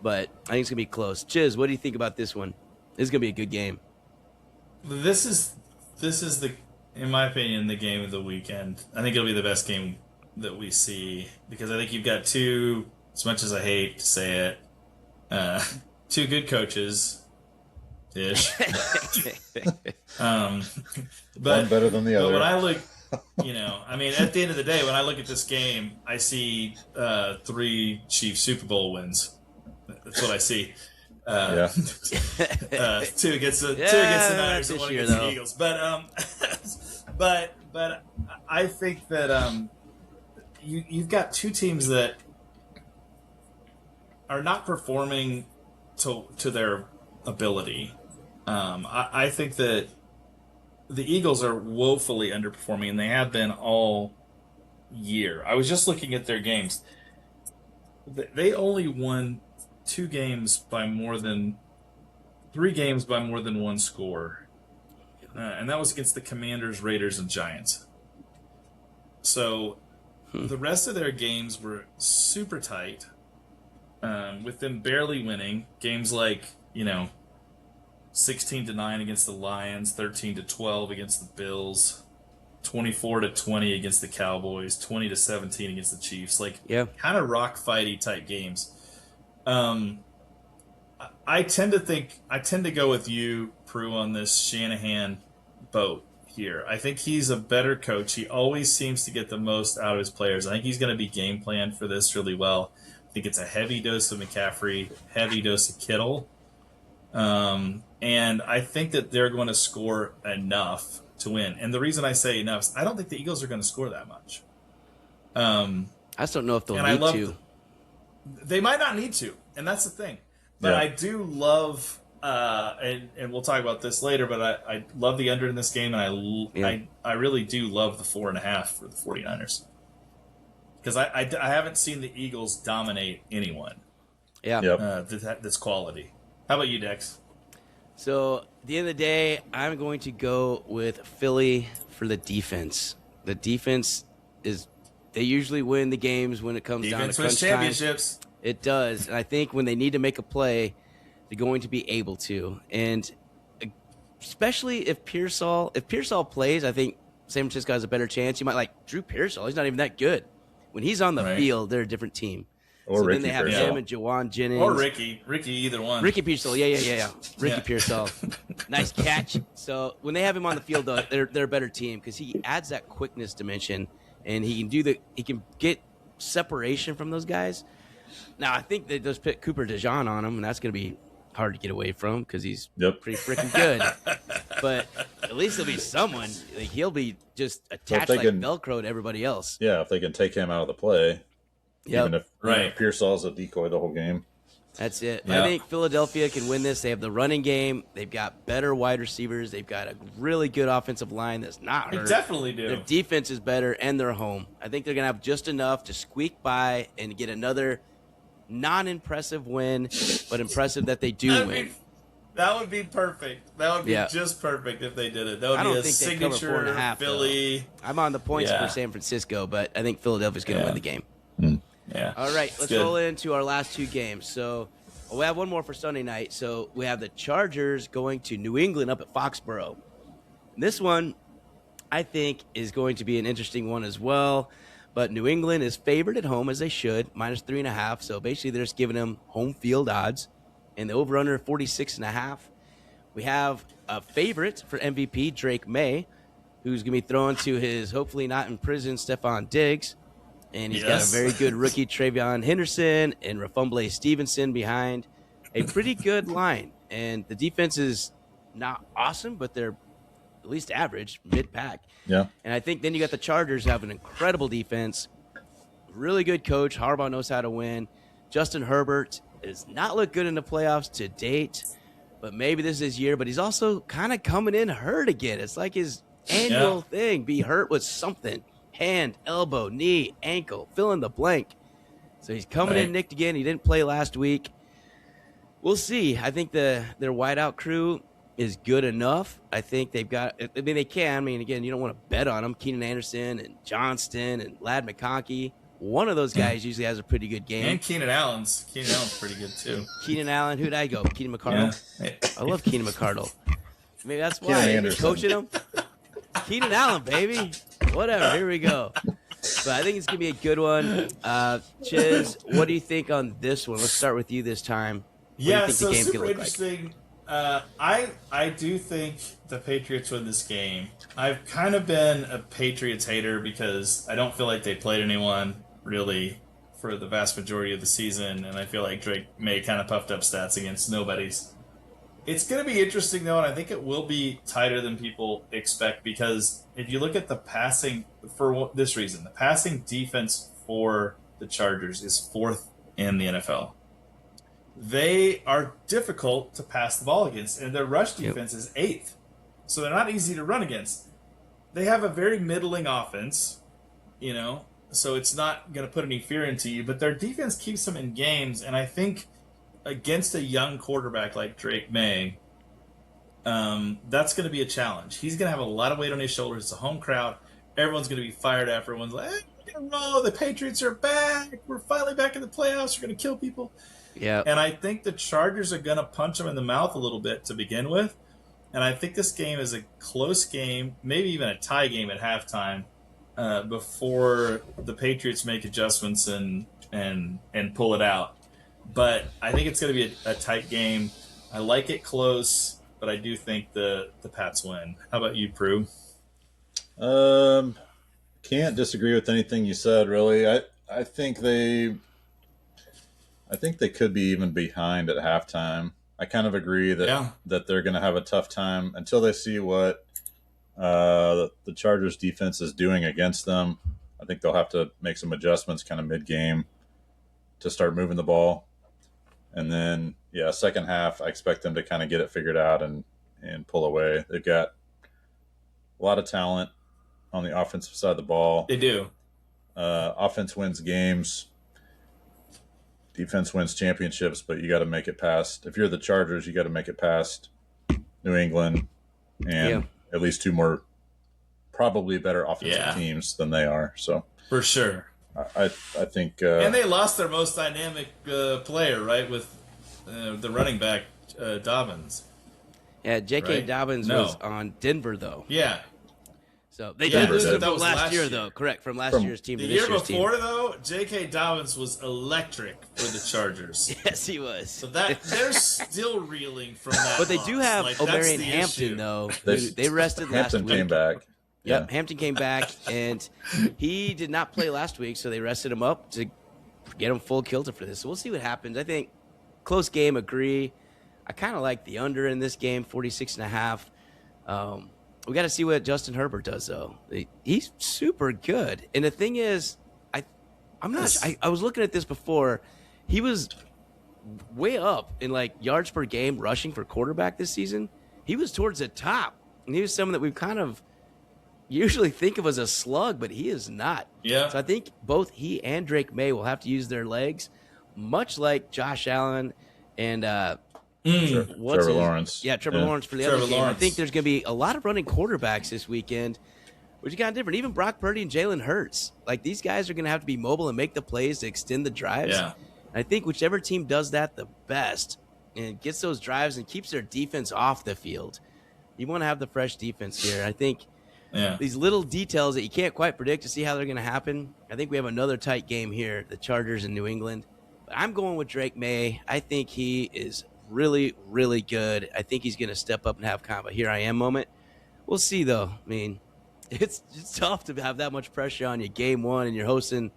but I think it's going to be close. Chiz, what do you think about this one? This is going to be a good game. This is the, in my opinion, the game of the weekend. I think it'll be the best game that we see because I think you've got two, as much as I hate to say it, two good coaches ish. One But better than the but other. when I look, I mean, at the end of the day, when I look at this game, I see 3 Chiefs Super Bowl wins. That's what I see. Yeah. 2 against the Niners and 1 year, against though. the Eagles. But I think that you've got 2 teams that are not performing to their ability. I think that the Eagles are woefully underperforming, and they have been all year. I was just looking at their games. They only won 3 games by more than 1 score. And that was against the Commanders, Raiders, and Giants. So the rest of their games were super tight, with them barely winning. Games like, 16-9 against the Lions, 13-12 against the Bills, 24-20 against the Cowboys, 20-17 against the Chiefs. Kind of rock fighty type games. I tend to go with you, Prue, on this Shanahan boat here. I think he's a better coach. He always seems to get the most out of his players. I think he's going to be game planned for this really well. I think it's a heavy dose of McCaffrey, heavy dose of Kittle. And I think that they're going to score enough to win. And the reason I say enough is I don't think the Eagles are going to score that much. I just don't know if they'll need to. They might not need to, and that's the thing. But I do love, and we'll talk about this later, but I love the under in this game, and I really do love the 4.5 for the 49ers. Because I haven't seen the Eagles dominate anyone. Yeah. This quality. How about you, Dex? So, at the end of the day, I'm going to go with Philly for the defense. The defense they usually win the games when it comes down to crunch time. Championships. It does. And I think when they need to make a play, they're going to be able to. And especially if Pearsall plays, I think San Francisco has a better chance. You might like Drew Pearsall. He's not even that good. When he's on the field, they're a different team. Or Ricky then they have Pearsall. him and Jawan Jennings. Or Ricky, either one. Ricky Pearsall, yeah. Ricky Pearsall. Nice catch. So when they have him on the field, though, they're a better team because he adds that quickness dimension, and he can get separation from those guys. Now I think they just put Cooper DeJean on him, and that's going to be hard to get away from because he's pretty freaking good. But at least he'll be someone. Like, he'll be just attached like Velcro to everybody else. Yeah, if they can take him out of the play. Yep. Even if Pearsall's a decoy the whole game. That's it. Yeah. I think Philadelphia can win this. They have the running game. They've got better wide receivers. They've got a really good offensive line that's not hurt. They definitely do. Their defense is better, and they're home. I think they're going to have just enough to squeak by and get another non-impressive win, but impressive that they do win. That would be perfect. That would be just perfect if they did it. That would I don't be a think they cover signature 4.5. Philly. Though. I'm on the points for San Francisco, but I think Philadelphia's going to win the game. Yeah. All right, let's roll into our last 2 games. So we have one more for Sunday night. So we have the Chargers going to New England up at Foxborough. And this one, I think, is going to be an interesting one as well. But New England is favored at home, as they should, -3.5. So basically, they're just giving them home field odds. And the over-under 46.5. We have a favorite for MVP, Drake May, who's going to be thrown to his hopefully not in prison Stephon Diggs. And he's got a very good rookie, Travion Henderson, and Rafumble Stevenson behind. A pretty good line. And the defense is not awesome, but they're at least average, mid-pack. Yeah. And I think then you got the Chargers have an incredible defense, really good coach. Harbaugh knows how to win. Justin Herbert has not looked good in the playoffs to date, but maybe this is his year. But he's also kind of coming in hurt again. It's like his annual thing, be hurt with something. Hand, elbow, knee, ankle, fill in the blank. So he's coming in nicked again. He didn't play last week. We'll see. I think their wideout crew is good enough. I think they've got – I mean, they can. I mean, again, you don't want to bet on them. Keenan Anderson and Johnston and Ladd McConkey. One of those guys usually has a pretty good game. And Keenan Allen's pretty good too. Keenan Allen. Who'd I go? Keenan McCardle? Yeah. I love Keenan McCardle. Maybe that's why you're coaching him. Keenan Allen, baby. Whatever. Here we go. But I think it's going to be a good one. Chiz, what do you think on this one? Let's start with you this time. Yeah, so super interesting. I do think the Patriots win this game. I've kind of been a Patriots hater because I don't feel like they played anyone really for the vast majority of the season, and I feel like Drake May kind of puffed up stats against nobodies. It's going to be interesting, though, and I think it will be tighter than people expect because if you look at the passing, for this reason, the passing defense for the Chargers is fourth in the NFL. They are difficult to pass the ball against, and their rush defense is eighth. So they're not easy to run against. They have a very middling offense, so it's not going to put any fear into you, but their defense keeps them in games, and I think against a young quarterback like Drake May, that's going to be a challenge. He's going to have a lot of weight on his shoulders. It's a home crowd. Everyone's going to be fired up. Everyone's like, hey, the Patriots are back. We're finally back in the playoffs. We're going to kill people. Yeah. And I think the Chargers are going to punch them in the mouth a little bit to begin with. And I think this game is a close game, maybe even a tie game at halftime, before the Patriots make adjustments and pull it out. But I think it's going to be a tight game. I like it close, but I do think the Pats win. How about you, Prue? Can't disagree with anything you said, really. I think they could be even behind at halftime. I kind of agree that they're going to have a tough time until they see what the Chargers defense is doing against them. I think they'll have to make some adjustments kind of mid-game to start moving the ball. And then, second half, I expect them to kind of get it figured out and pull away. They've got a lot of talent on the offensive side of the ball. They do. Offense wins games. Defense wins championships, but you got to make it past. If you're the Chargers, you got to make it past New England and at least two more probably better offensive teams than they are. So for sure. I think and they lost their most dynamic player, right, with the running back Dobbins. Yeah, J.K. Dobbins was on Denver, though. Yeah. So they did lose him from last year, though. Correct, from last year's team to this year's team. The year before, though, J.K. Dobbins was electric for the Chargers. Yes, he was. So they're still reeling from that. But they do have Omarion Hampton, though. They rested last week. Hampton came back. Yep, Hampton came back, and he did not play last week, so they rested him up to get him full kilter for this. So we'll see what happens. I think close game, agree. I kind of like the under in this game, 46.5. We got to see what Justin Herbert does, though. He's super good. And the thing is, I was looking at this before. He was way up in, yards per game rushing for quarterback this season. He was towards the top. And he was someone that we've kind of usually think of as a slug, but he is not. Yeah. So I think both he and Drake May will have to use their legs, much like Josh Allen and Trevor Lawrence. Yeah, Trevor Lawrence for the other game. I think there's going to be a lot of running quarterbacks this weekend, which is kind of different. Even Brock Purdy and Jalen Hurts. These guys are going to have to be mobile and make the plays to extend the drives. Yeah. And I think whichever team does that the best and gets those drives and keeps their defense off the field, you want to have the fresh defense here. I think these little details that you can't quite predict to see how they're going to happen. I think we have another tight game here, the Chargers in New England. But I'm going with Drake May. I think he is really, really good. I think he's going to step up and have kind of a here I am moment. We'll see, though. I mean, it's tough to have that much pressure on you game one, and you're hosting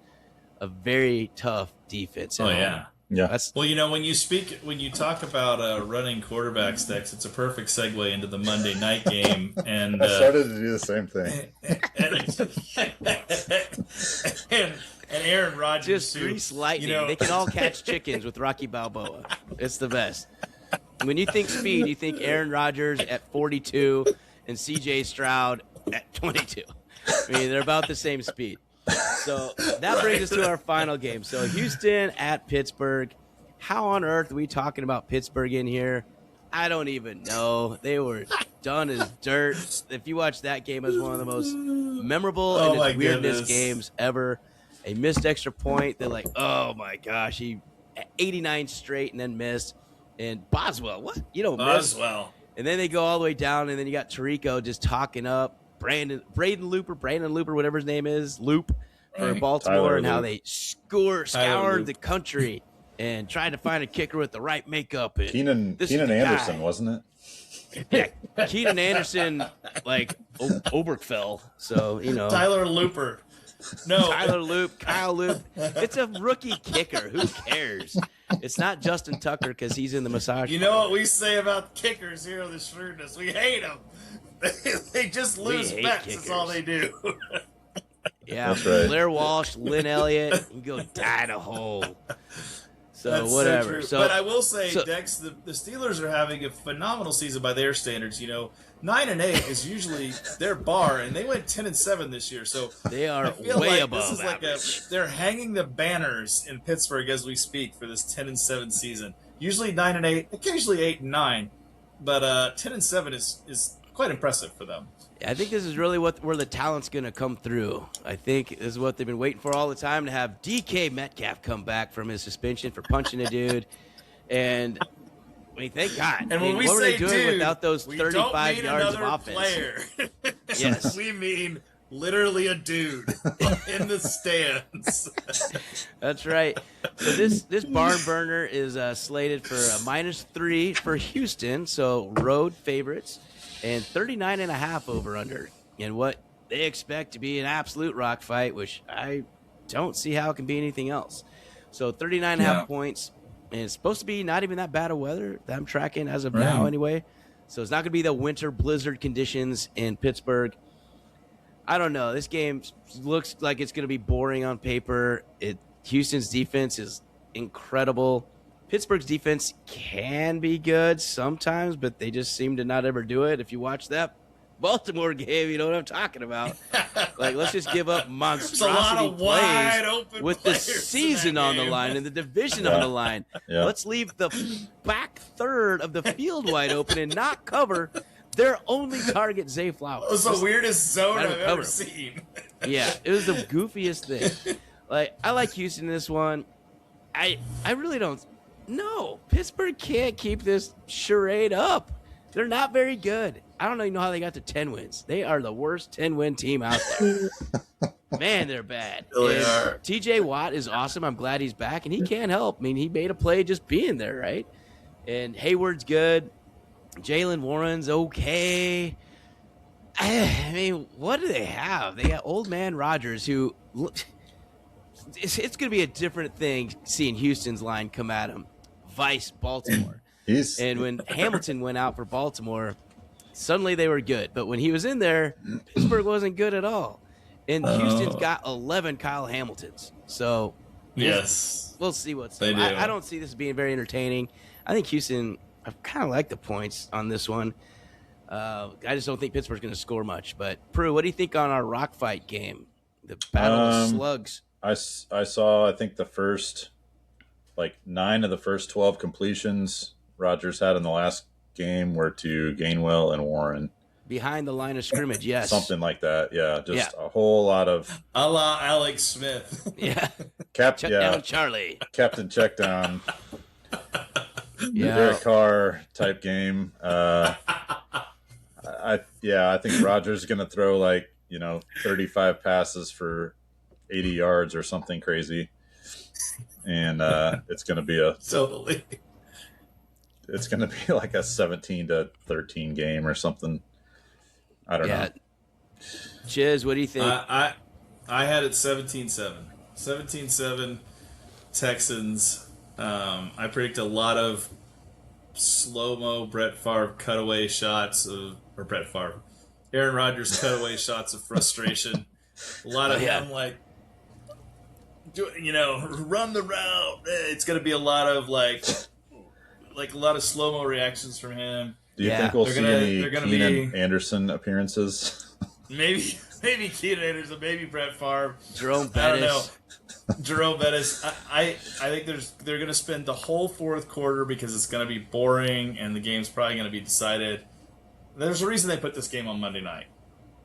a very tough defense. Yeah. Well, when you talk about running quarterbacks, Dex, it's a perfect segue into the Monday night game. And I started to do the same thing. And Aaron Rodgers Just grease lightning. They can all catch chickens with Rocky Balboa. It's the best. When you think speed, you think Aaron Rodgers at 42 and C.J. Stroud at 22. I mean, they're about the same speed. So that brings us to our final game. So Houston at Pittsburgh. How on earth are we talking about Pittsburgh in here? I don't even know. They were done as dirt. If you watch that game, it was one of the most memorable and its weirdness games ever. A missed extra point. They're like, oh my gosh, he 89 straight and then missed. And Boswell, what? You don't miss. Boswell. And then they go all the way down, and then you got Tirico just talking up Brandon Looper, whatever his name is, Loop for Baltimore, Tyler and how Loop. they scoured the country and tried to find a kicker with the right makeup. And Keenan Anderson, wasn't it? Yeah, Keenan Anderson, like Oberkfell. So, Tyler Looper. No. Tyler Loop, Kyle Loop. It's a rookie kicker. Who cares? It's not Justin Tucker because he's in the massage. You know what we say about kickers here on the Shrewdness? We hate them. They just lose bets. That's all they do. Yeah, that's right. Blair Walsh, Lynn Elliott, you go die in a hole. So That's whatever. So, but I will say, Dex, the Steelers are having a phenomenal season by their standards. 9-8 is usually their bar, and they went 10-7 this year. So they are way like above this is average. they're hanging the banners in Pittsburgh as we speak for this 10-7 season. Usually 9-8, occasionally 8-9, but 10-7 is quite impressive for them. I think this is really where the talent's going to come through. I think this is what they've been waiting for all the time, to have DK Metcalf come back from his suspension for punching a dude. And I mean, thank God. And when we what were say they doing dude, without those 35 yards of offense? Player. Yes. We mean literally a dude in the stands. That's right. So this barn burner is slated for a -3 for Houston, so road favorites, and 39.5 over under, and what they expect to be an absolute rock fight, which I don't see how it can be anything else. So 39.5 points, and it's supposed to be not even that bad of weather that I'm tracking as of now anyway. So it's not going to be the winter blizzard conditions in Pittsburgh. I don't know. This game looks like it's going to be boring on paper. Houston's defense is incredible. Pittsburgh's defense can be good sometimes, but they just seem to not ever do it. If you watch that Baltimore game, you know what I'm talking about. Like, let's just give up monstrosity plays with the season on the line and the division on the line. Yeah. Let's leave the back third of the field wide open and not cover their only target, Zay Flowers. It was the weirdest zone I've ever seen. Yeah, it was the goofiest thing. Like, I like Houston in this one. I really don't. No, Pittsburgh can't keep this charade up. They're not very good. I don't even know how they got to 10 wins. They are the worst 10-win team out there. Man, they're bad. Really are. TJ Watt is awesome. I'm glad he's back, and he can help. I mean, he made a play just being there, right? And Hayward's good. Jalen Warren's okay. I mean, what do they have? They got old man Rodgers, who it's going to be a different thing seeing Houston's line come at him. Vice Baltimore. And when Hamilton went out for Baltimore, suddenly they were good. But when he was in there, Pittsburgh wasn't good at all. And Houston's got 11 Kyle Hamiltons. So yes, we'll see what's they up. do. I don't see this being very entertaining. I think Houston, I kind of like the points on this one. I just don't think Pittsburgh's going to score much. But, Prue, what do you think on our rock fight game? The Battle of Slugs. I saw, I think, the first, 9 of the first 12 completions Rodgers had in the last game were to Gainwell and Warren. Behind the line of scrimmage, yes. Something like that, yeah. Just a whole lot of... A la Alex Smith. Yeah. Check down Charlie. Captain check down. Yeah. Derek Carr type game. I think Rodgers is going to throw 35 passes for 80 yards or something crazy. And it's going to be totally. It's going to be like a 17-13 game or something. I don't know. Chiz, what do you think? I had it 17-7. 17-7 Texans. I predict a lot of slow-mo Brett Favre cutaway shots or Brett Favre, Aaron Rodgers cutaway shots of frustration. A lot of him run the route. It's going to be a lot of like a lot of slow-mo reactions from him. Do you think we'll see any Keenan Anderson appearances? Maybe Keenan Anderson, maybe Brett Favre. Jerome Bettis. I don't know. Jerome Bettis. I think they're going to spend the whole fourth quarter because it's going to be boring and the game's probably going to be decided. There's a reason they put this game on Monday night,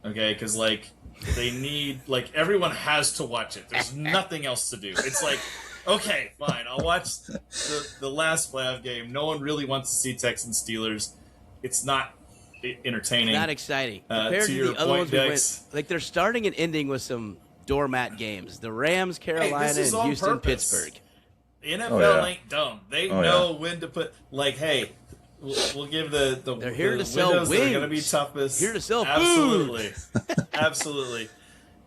okay? Because they need everyone has to watch it. There's nothing else to do. It's like, okay, fine, I'll watch the last playoff game. No one really wants to see Texans Steelers. It's not entertaining. Not exciting compared to the other ones we went. Like they're starting and ending with some doormat games. The Rams, Carolina, and Houston, Pittsburgh. NFL ain't dumb. They know when to put. Hey, we'll give the they're here the to sell windows wings. That are going to be toughest. Here to sell absolutely, food. absolutely.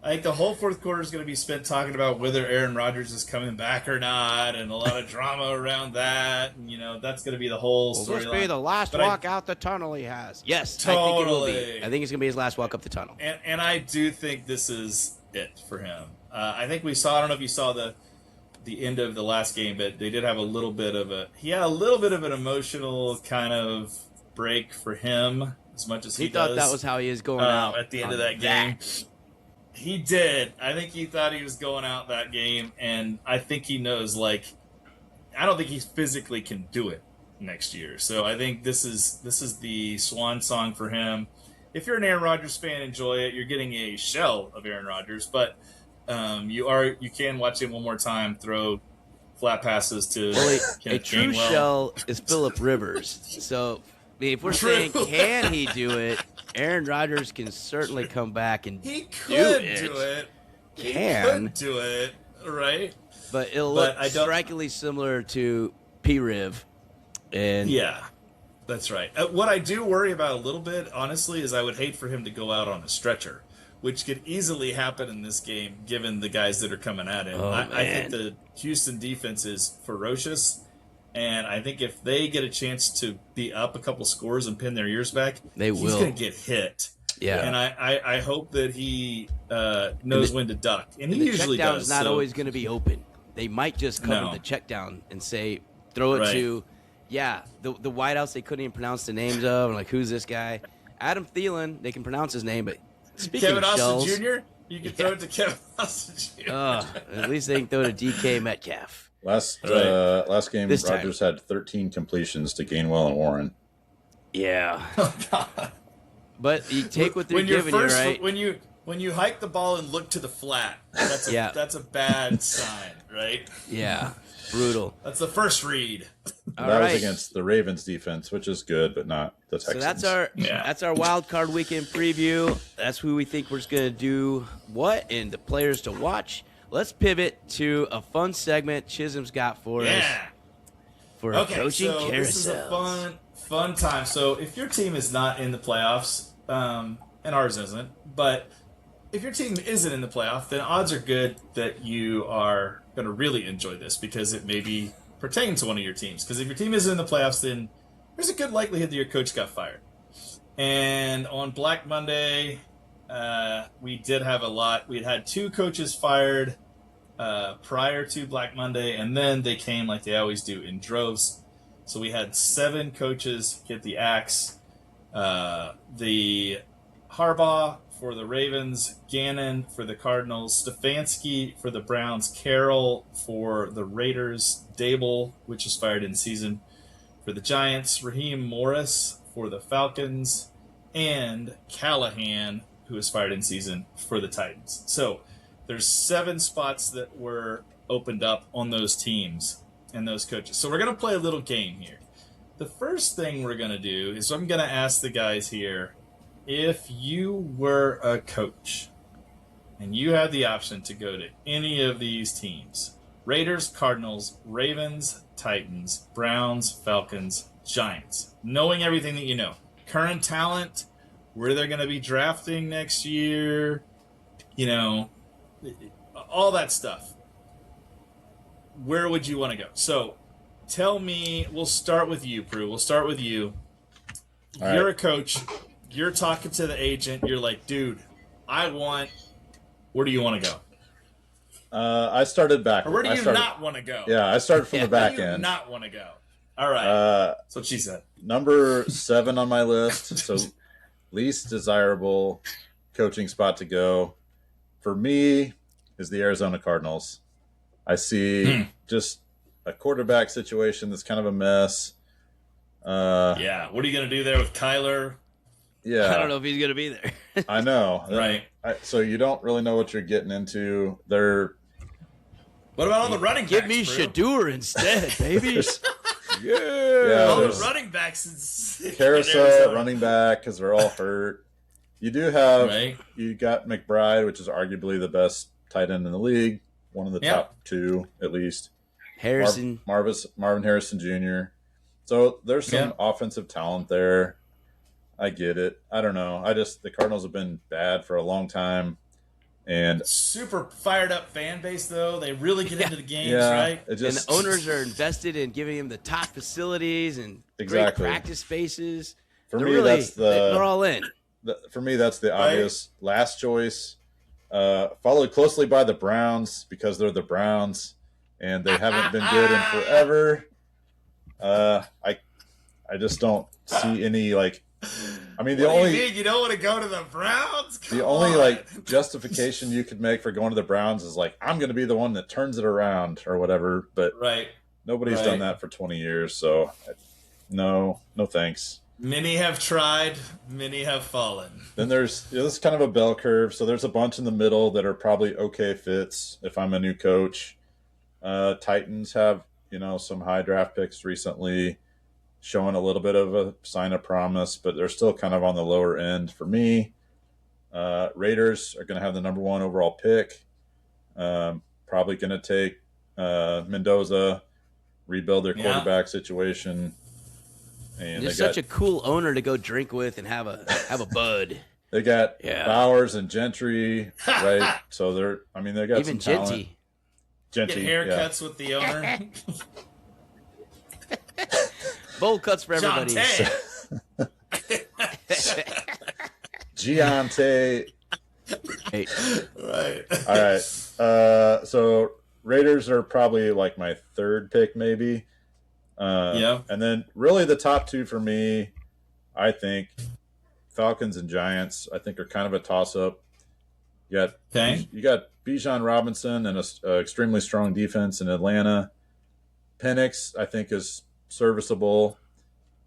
I think the whole fourth quarter is going to be spent talking about whether Aaron Rodgers is coming back or not, and a lot of drama around that. And that's going to be the whole storyline. Will this be the last walk out the tunnel he has? Yes, totally. I think it will be. I think it's going to be his last walk up the tunnel. And I do think this is it for him. I think we saw. I don't know if you saw the end of the last game, but they did have a little bit of an emotional kind of break for him. As much as he thought that was how he is going out at the end of that game. He did. I think he thought he was going out that game, and I think he knows, I don't think he physically can do it next year. So I think this is the swan song for him. If you're an Aaron Rodgers fan, enjoy it. You're getting a shell of Aaron Rodgers, but you can watch him one more time throw flat passes to a true shell is Phillip Rivers. So if we're saying can he do it, Aaron Rodgers can certainly come back and he could do it. He could do it, right? But it'll look strikingly similar to P-Riv. And yeah, that's right. What I do worry about a little bit, honestly, is I would hate for him to go out on a stretcher, which could easily happen in this game given the guys that are coming at him. I think the Houston defense is ferocious. And I think if they get a chance to be up a couple scores and pin their ears back, he's going to get hit. Yeah. And I hope that he knows when to duck. And he usually does. The check down's not always going to be open. They might just cover the check down and say, throw it to, the wideouts they couldn't even pronounce the names of. And who's this guy? Adam Thielen, they can pronounce his name, but speaking Kevin of shells. Austin Jr.? You can throw it to Kevin Austin Jr. At least they can throw it to DK Metcalf. Last game, Rodgers had 13 completions to Gainwell and Warren. Yeah. Oh, God. But you take what they're giving you, right? When you hike the ball and look to the flat, that's a bad sign, right? Yeah. Brutal. That's the first read. That was against the Ravens defense, which is good, but not the Texans. So that's our wild card weekend preview. That's who we think we're just going to do what and the players to watch. Let's pivot to a fun segment Chisholm's got for us. For coaching carousel. This is a fun time. So if your team is not in the playoffs, and ours isn't, but if your team isn't in the playoff, then odds are good that you are going to really enjoy this because it may be pertaining to one of your teams. Because if your team isn't in the playoffs, then there's a good likelihood that your coach got fired. And on Black Monday, we did have a lot. We had 2 coaches fired prior to Black Monday, and then they came like they always do in droves. So we had 7 coaches get the axe. The Harbaugh for the Ravens, Gannon for the Cardinals, Stefanski for the Browns, Carroll for the Raiders, Dable, which is fired in season, for the Giants, Raheem Morris for the Falcons, and Callahan, who is fired in season, for the Titans. So there's 7 spots that were opened up on those teams and those coaches. So we're going to play a little game here. The first thing we're going to do is I'm going to ask the guys here, if you were a coach and you had the option to go to any of these teams, Raiders, Cardinals, Ravens, Titans, Browns, Falcons, Giants, knowing everything that you know, current talent, where they're going to be drafting next year, all that stuff, where would you want to go? So tell me. We'll start with you, Prue. We'll start with you. All You're right. a coach. You're talking to the agent. You're like, dude, where do you want to go? I started back. Or where do you not want to go? Yeah, I started from the back Where do you end. not want to go? All right. That's what she said. Number 7 on my list. So least desirable coaching spot to go for me is the Arizona Cardinals. I see just a quarterback situation that's kind of a mess. Yeah. What are you going to do there with Kyler? Yeah. I don't know if he's going to be there. I know. Right. So you don't really know what you're getting into. What about all the running backs? Give me Prue? Shadur instead, baby. Yeah, All the there's running backs in Carousel Arizona. running back because they're all hurt. You do have Right. you got McBride, which is arguably the best tight end in the league, one of the top 2 at least. Harrison. Marvin Harrison Jr. So there's some offensive talent there. I get it. I don't know. The Cardinals have been bad for a long time, and Super fired up fan base though. They really get into the games, right? it And just the owners are invested in giving him the top facilities and Exactly. great practice spaces. for They're me really, that's they're all in. for me that's the obvious last choice. Followed closely by the Browns because they're the Browns and they haven't been good in forever. I just don't see any the What only do you mean you don't want to go to the Browns? the only justification you could make for going to the Browns is I'm going to be the one that turns it around or whatever. But right. nobody's done that for 20 years, so no thanks. Many have tried, many have fallen. Then there's this is kind of a bell curve, so there's a bunch in the middle that are probably okay fits if I'm a new coach. Titans have some high draft picks recently, showing a little bit of a sign of promise, but they're still kind of on the lower end for me. Raiders are going to have the number 1 overall pick. Probably going to take Mendoza, rebuild their quarterback situation. And You're such a cool owner to go drink with and have a bud. They got Bowers and Gentry, right? So they got even some talent. Genty. Get haircuts with the owner. Bowl cuts for everybody. Giante. Hey. Right. All right. So Raiders are probably my 3rd pick, maybe. And then really the top 2 for me, I think Falcons and Giants, I think are kind of a toss-up. You got Bijan Robinson and a extremely strong defense in Atlanta. Penix, I think, is serviceable.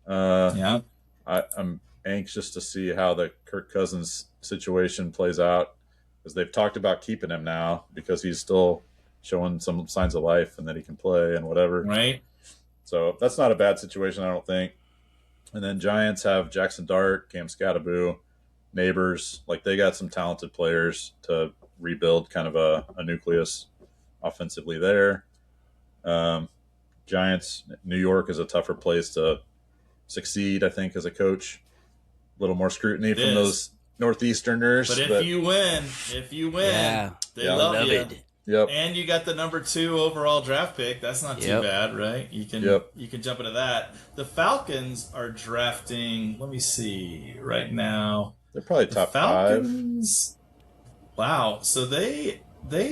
I'm anxious to see how the Kirk Cousins situation plays out because they've talked about keeping him now because he's still showing some signs of life and that he can play and whatever. Right. So that's not a bad situation, I don't think. And then Giants have Jackson Dart, Cam Scattaboo, Neighbors. They got some talented players to rebuild kind of a nucleus offensively there. Giants, New York is a tougher place to succeed, I think, as a coach. A little more scrutiny from those Northeasterners. But if you win, they love you. Yep. And you got the number 2 overall draft pick. That's not too bad, right? You can jump into that. The Falcons are drafting. Let me see. Right now, they're probably top Falcons, 5. Wow. So they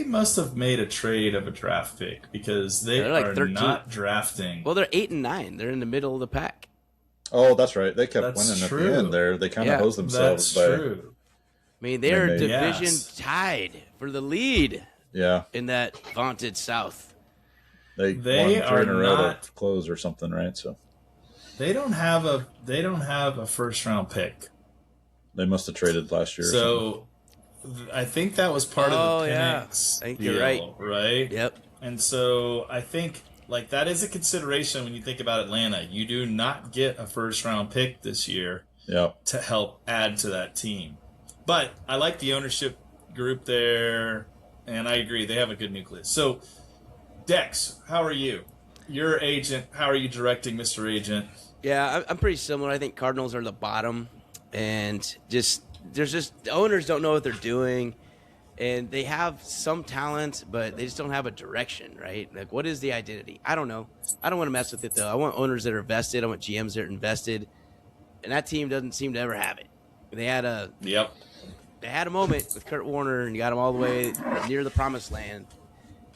must have made a trade of a draft pick because they're are 13. not drafting. Well, they're 8 and 9. They're in the middle of the pack. Oh, that's right. They kept winning true. at the end there. They kind of hosed themselves. That's true. I mean, they're They division tied for the lead. Yeah. In that vaunted South. They won 3 in a row to close or something, right? So they don't have a first round pick. They must have traded last year. So I think that was part of the Penix I think deal, you're right? Yep. And so I think that is a consideration when you think about Atlanta. You do not get a first round pick this year to help add to that team. But I like the ownership group there. And I agree, they have a good nucleus. So, Dex, how are you? Your agent, how are you directing, Mr. Agent? Yeah, I'm pretty similar. I think Cardinals are the bottom, and the owners don't know what they're doing, And they have some talent, but they just don't have a direction, right? Like, what is the identity? I don't know. I don't want to mess with it, though. I want owners that are vested. I want GMs that are invested. And that team doesn't seem to ever have it. They had a moment with Kurt Warner and got them all the way near the promised land.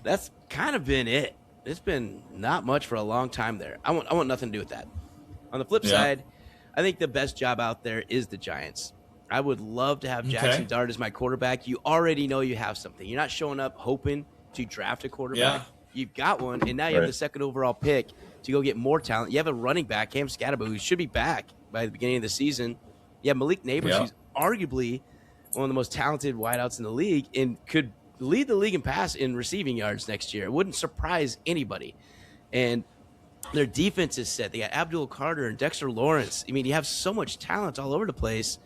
That's kind of been it. It's been not much for a long time there. I want nothing to do with that. On the flip side, I think the best job out there is the Giants. I would love to have Jackson Dart as my quarterback. You already know you have something. You're not showing up hoping to draft a quarterback. Yeah. You've got one, and now you have the second overall pick to go get more talent. You have a running back, Cam Scatterbo, who should be back by the beginning of the season. You have Malik Neighbors, who's arguably one of the most talented wideouts in the league and could lead the league in pass in receiving yards next year. It wouldn't surprise anybody. And their defense is set. They got Abdul Carter and Dexter Lawrence. I mean, you have so much talent all over the place.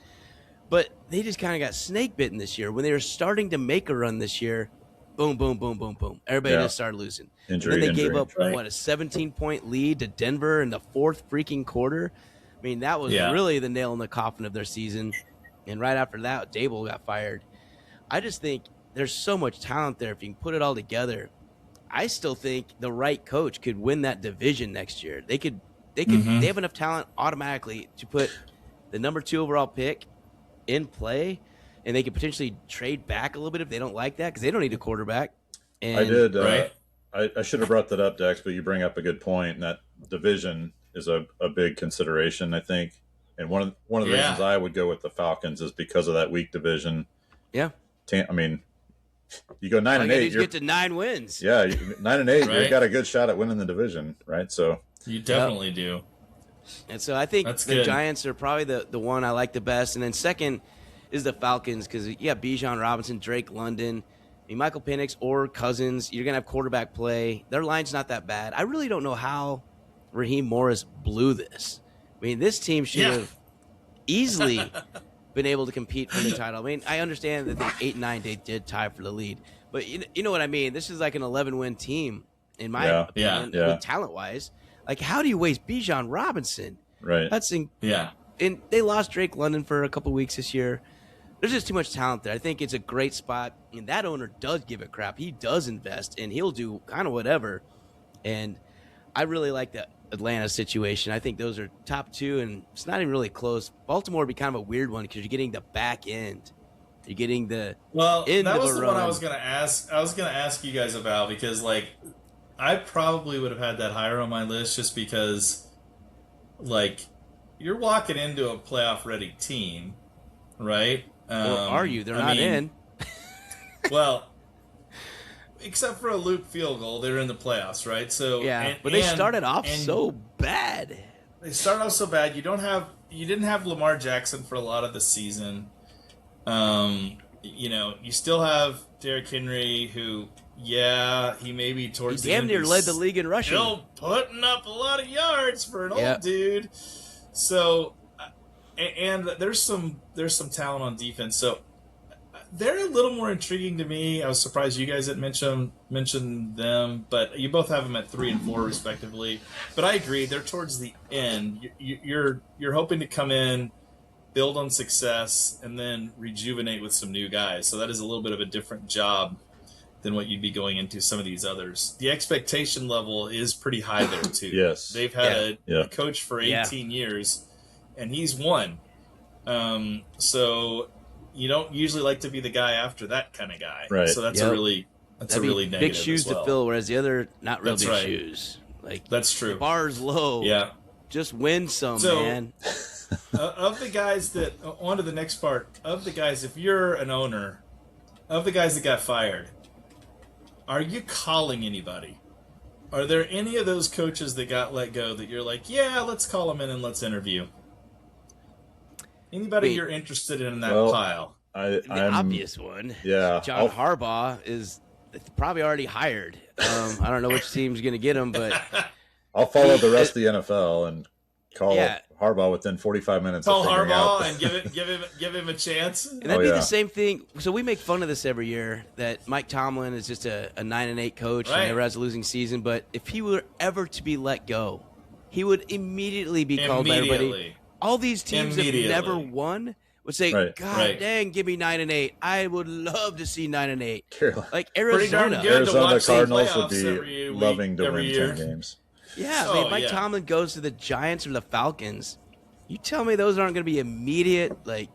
But they just kind of got snake bitten this year. When they were starting to make a run this year, boom, boom, boom, boom, boom. Everybody just started losing. Then they gave up, a 17-point lead to Denver in the fourth freaking quarter. I mean, that was really the nail in the coffin of their season. And right after that, Dable got fired. I just think there's so much talent there if you can put it all together. I still think the right coach could win that division next year. They have enough talent automatically to put the number 2 overall pick in play, and they could potentially trade back a little bit if they don't like that because they don't need a quarterback. And, I did. I should have brought that up, Dex, but you bring up a good point. And that division is a big consideration, I think. And one of the reasons I would go with the Falcons is because of that weak division. Yeah. I mean, you go 9-8. You get to 9 wins. Yeah, 9-8. You got a good shot at winning the division, right? So you definitely do. And so I think the Giants are probably the one I like the best. And then second is the Falcons because you got Bijan Robinson, Drake London, Michael Penix or Cousins. You're going to have quarterback play. Their line's not that bad. I really don't know how Raheem Morris blew this. I mean, this team should have easily been able to compete for the title. I mean, I understand that the 8-9 they did tie for the lead. But you know what I mean? This is like an 11-win team, in my opinion, with talent-wise. Like, how do you waste Bijan Robinson? Right. And they lost Drake London for a couple weeks this year. There's just too much talent there. I think it's a great spot, and that owner does give a crap. He does invest, and he'll do kind of whatever. And I really like the Atlanta situation. I think those are top 2, and it's not even really close. Baltimore would be kind of a weird one because you're getting the back end. You're getting the end that was of a the run. one I was going to ask. I was going to ask you guys about because, like, I probably would have had that higher on my list just because, like, you're walking into a playoff-ready team, right? Or are you? They're not in. Well, except for a Luke field goal, they're in the playoffs, right? So but they started off so bad. They started off so bad. You didn't have Lamar Jackson for a lot of the season. You still have Derrick Henry, who. Yeah, he may be towards the end. He damn near led the league in rushing. Still putting up a lot of yards for an old dude. So, and there's some talent on defense. So, they're a little more intriguing to me. I was surprised you guys didn't mention them, but you both have them at 3 and 4 respectively. But I agree, they're towards the end. You're hoping to come in, build on success, and then rejuvenate with some new guys. So that is a little bit of a different job than what you'd be going into some of these others. The expectation level is pretty high there, too. Yes. They've had a coach for 18 years, and he's won. So you don't usually like to be the guy after that kind of guy. Right. So that's a really negative big shoes as well. to fill, whereas the other, not real big shoes. Like, that's true. The bar's low. Yeah. Just win some, man. Of the guys that, on to the next part, of the guys, if you're an owner, of the guys that got fired, are you calling anybody? Are there any of those coaches that got let go that you're like, yeah, let's call them in and let's interview? Anybody you're interested in that pile? The obvious one. Yeah. John Harbaugh is probably already hired. I don't know which team's going to get him, but I'll follow the rest of the NFL and call Harbaugh within 45 minutes. Call Harbaugh and give him a chance. And that'd be the same thing. So we make fun of this every year that Mike Tomlin is just a 9-8 coach and never has a losing season. But if he were ever to be let go, he would immediately be called by everybody. All these teams that never won would say, Right. God dang, give me 9-8. I would love to see 9-8. Carolina. Like Pretty darn Arizona. good to Arizona watch the Cardinals would playoffs be loving to every win year. 10 games. Yeah, Oh, Mike yeah. Tomlin goes to the Giants or the Falcons. You tell me those aren't going to be immediate, like,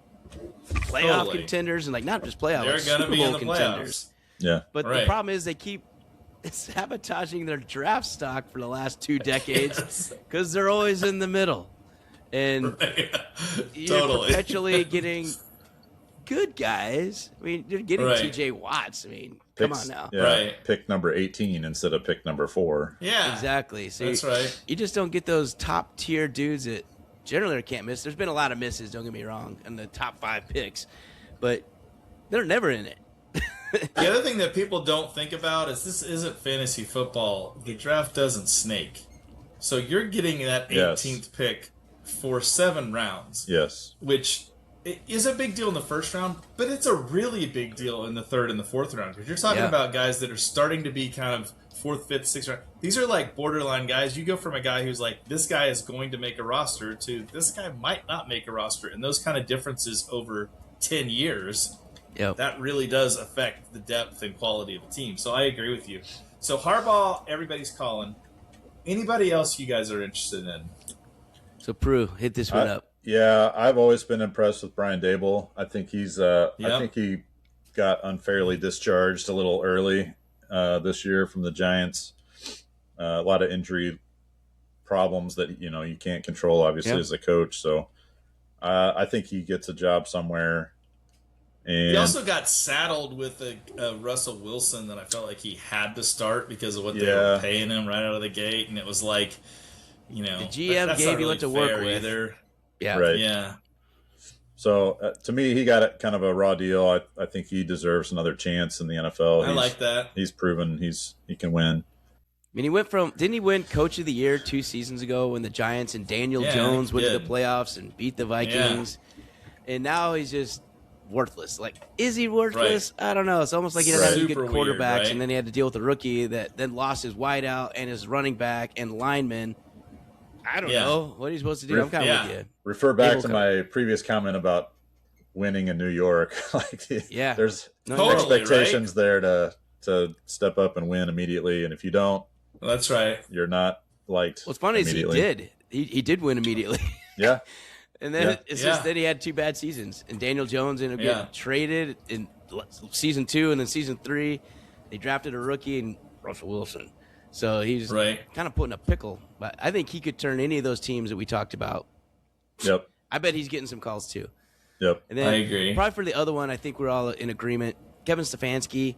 playoff contenders, and like not just playoff, They're like going to Super be Bowl in the contenders. playoffs. Yeah. But the problem is they keep sabotaging their draft stock for the last 2 decades because they're always in the middle, and you're perpetually getting good guys. I mean, you're getting T.J. Watts. I mean, come on now. Yeah, pick number 18 instead of pick number 4. Yeah, exactly. So that's right. You just don't get those top tier dudes that generally can't miss. There's been a lot of misses, don't get me wrong, in the top 5 picks, but they're never in it. The other thing that people don't think about is this isn't fantasy football. The draft doesn't snake. So you're getting that 18th pick for 7 rounds. Yes. Which is a big deal in the first round, but it's a really big deal in the 3rd and the 4th round. Because you're talking about guys that are starting to be kind of 4th, 5th, 6th round. These are like borderline guys. You go from a guy who's like, this guy is going to make a roster to this guy might not make a roster. And those kind of differences over 10 years, that really does affect the depth and quality of the team. So I agree with you. So Harbaugh, everybody's calling. Anybody else you guys are interested in? So Prue, hit this one up. Yeah, I've always been impressed with Brian Dable. I think he's I think he got unfairly discharged a little early this year from the Giants. A lot of injury problems that you can't control, obviously, as a coach. So I think he gets a job somewhere. And he also got saddled with a Russell Wilson that I felt like he had to start because of what they were paying him right out of the gate, and it was like, the GM gave you what to work with. Either. Yeah, right. Yeah. So to me, he got kind of a raw deal. I think he deserves another chance in the NFL. I like that. He's proven he can win. I mean, didn't he win Coach of the Year 2 seasons ago when the Giants and Daniel Jones went to the playoffs and beat the Vikings? Yeah. And now he's just worthless. Like, is he worthless? Right. I don't know. It's almost like he didn't have any good quarterbacks, and then he had to deal with a rookie that then lost his wideout and his running back and lineman. I don't know. What are you supposed to do? I'm kind of with you. Refer back to my previous comment about winning in New York. There's expectations there to step up and win immediately, and if you don't, that's right. You're not liked. What's funny is he did. He did win immediately. Yeah. And then it's just that he had 2 bad seasons. And Daniel Jones ended up getting traded in season 2, and then season 3, they drafted a rookie in Russell Wilson. So he's kind of put in a pickle. But I think he could turn any of those teams that we talked about. Yep. I bet he's getting some calls too. Yep. And then I agree. Probably for the other one, I think we're all in agreement. Kevin Stefanski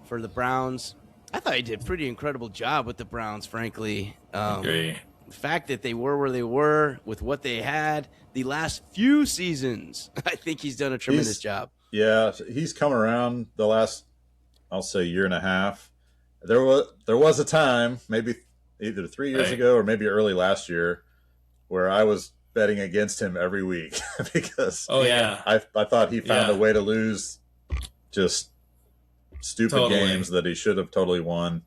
for the Browns. I thought he did a pretty incredible job with the Browns, frankly. Agree. The fact that they were where they were with what they had the last few seasons, I think he's done a tremendous job. Yeah, he's come around the last, I'll say, year and a half. There was a time, maybe either 3 years ago or maybe early last year, where I was betting against him every week because I thought he found a way to lose just stupid games that he should have totally won.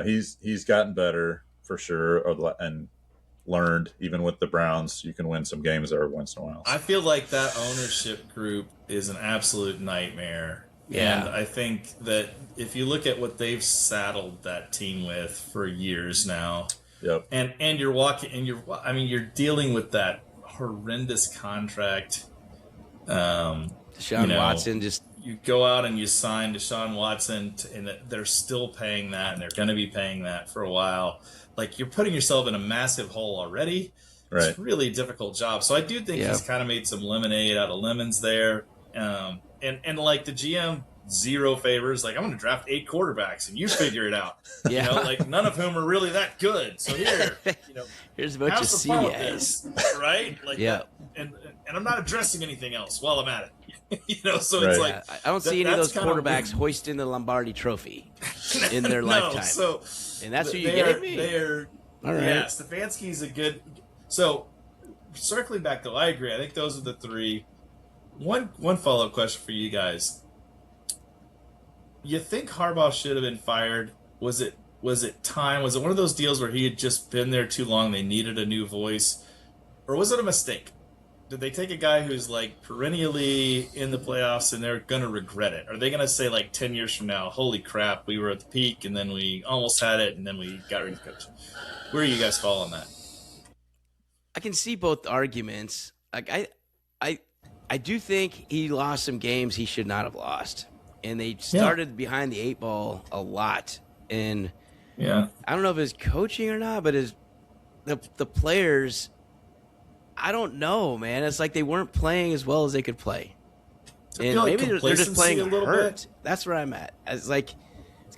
He's gotten better for sure, and learned even with the Browns, you can win some games every once in a while. I feel like that ownership group is an absolute nightmare. Yeah. And I think that if you look at what they've saddled that team with for years now, and you're walking and you're dealing with that horrendous contract. Deshaun Watson you go out and you sign Deshaun Watson, and they're still paying that, and they're going to be paying that for a while. Like, you're putting yourself in a massive hole already. Right. It's a really difficult job. So I do think he's kind of made some lemonade out of lemons there. And like the GM, 0 favors. Like, I'm going to draft 8 quarterbacks, and you figure it out. Like none of whom are really that good. So here's what you see, guys. Right? Like, and I'm not addressing anything else while I'm at it. So it's like I don't see any of those quarterbacks hoisting the Lombardi Trophy in their lifetime. So, and that's who you gave me. All right. Yeah, Stefanski's a good. So, circling back though, I agree. I think those are the 3. One follow-up question for you guys. You think Harbaugh should have been fired? Was it time? Was it one of those deals where he had just been there too long, they needed a new voice? Or was it a mistake? did they take a guy who's like perennially in the playoffs and they're going to regret it? Are they going to say like 10 years from now, holy crap, we were at the peak and then we almost had it and then we got rid of the coach? Where do you guys fall on that? I can see both arguments. Like I do think he lost some games he should not have lost. And they started behind the 8 ball a lot. And I don't know if it's coaching or not, but the players, I don't know, man. It's like they weren't playing as well as they could play. And like maybe they're just playing a little hurt. bit. That's where I'm at. It's kind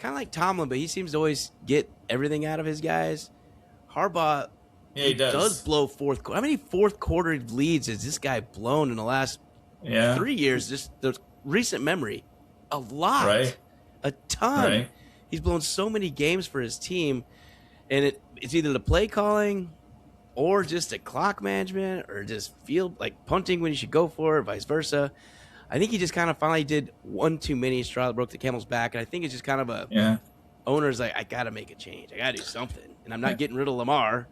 of like Tomlin, but he seems to always get everything out of his guys. Harbaugh, he does blow fourth quarter. How many fourth quarter leads has this guy blown in the last 3 years? Just the recent memory. A lot. Right. A ton. Right. He's blown so many games for his team, and it's either the play calling or just the clock management or just field like punting when you should go for it, vice versa. I think he just kind of finally did one too many straw that broke the camel's back, and I think it's just kind of a owner's like, I got to make a change. I got to do something, and I'm not getting rid of Lamar.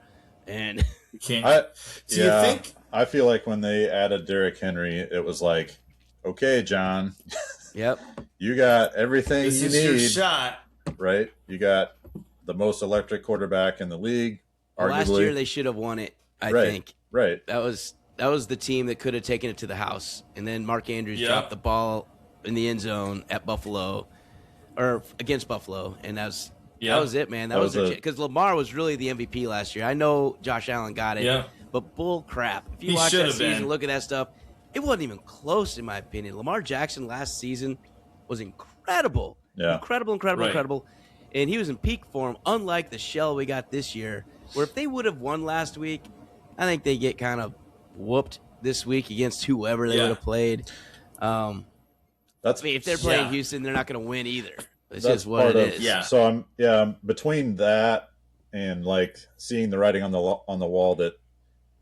And you can't. Do you think? I feel like when they added Derrick Henry, it was like, okay, John. Yep. You got everything this you is need. your shot. Right? You got the most electric quarterback in the league, arguably. Last year they should have won it, I think. Right. That was the team that could have taken it to the house. And then Mark Andrews dropped the ball in the end zone at Buffalo or against Buffalo, and that was it, man. That was because Lamar was really the MVP last year. I know Josh Allen got it, but bull crap. If you watch that season, look at that stuff, it wasn't even close in my opinion. Lamar Jackson last season was incredible. Yeah. Incredible. And he was in peak form, unlike the shell we got this year, where if they would have won last week, I think they get kind of whooped this week against whoever they would have played. If they're playing Houston, they're not going to win either. It's just what it is. Yeah. So I'm between that and like seeing the writing on the wall that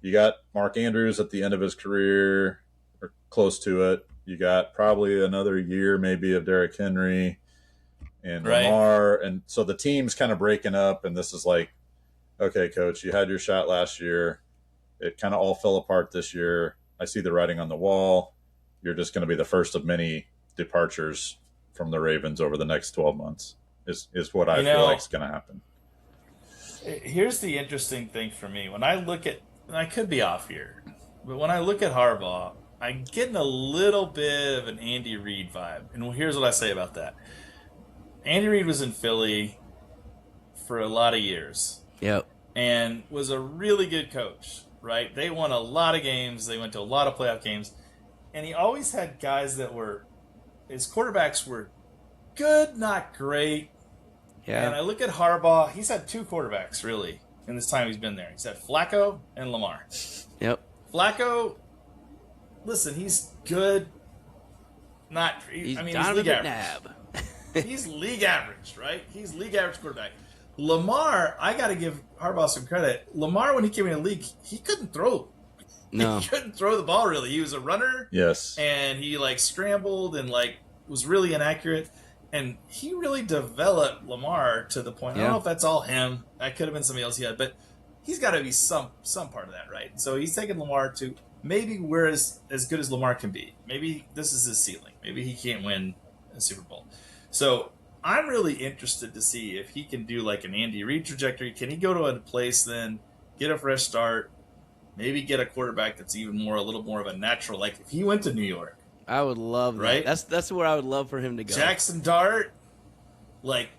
you got Mark Andrews at the end of his career or close to it. You got probably another year maybe of Derrick Henry and Lamar, and so the team's kind of breaking up. And this is like, okay, coach, you had your shot last year. It kind of all fell apart this year. I see the writing on the wall. You're just going to be the first of many departures from the Ravens over the next 12 months is what I feel like is going to happen. Here's the interesting thing for me. When I look at, and I could be off here, but when I look at Harbaugh, I'm getting a little bit of an Andy Reid vibe. And here's what I say about that. Andy Reid was in Philly for a lot of years. Yep. And was a really good coach, right? They won a lot of games. They went to a lot of playoff games. And he always had guys that were, his quarterbacks were good, not great. Yeah. And I look at Harbaugh, he's had 2 quarterbacks, really, in this time he's been there. He's had Flacco and Lamar. Yep. Flacco, listen, he's good. He's league average. He's league average, right? He's league average quarterback. Lamar, I got to give Harbaugh some credit. Lamar, when he came in the league, he couldn't throw. No. He couldn't throw the ball, really. He was a runner. Yes. And he, scrambled and, was really inaccurate. And he really developed Lamar to the point. I don't know if that's all him. That could have been somebody else he had. But he's got to be some part of that, right? So he's taken Lamar to maybe where as good as Lamar can be. Maybe this is his ceiling. Maybe he can't win a Super Bowl. So I'm really interested to see if he can do an Andy Reid trajectory. Can he go to a place then, get a fresh start, maybe get a quarterback that's even a little more of a natural. Like if he went to New York, I would love that. Right? That's where I would love for him to go. Jackson Dart,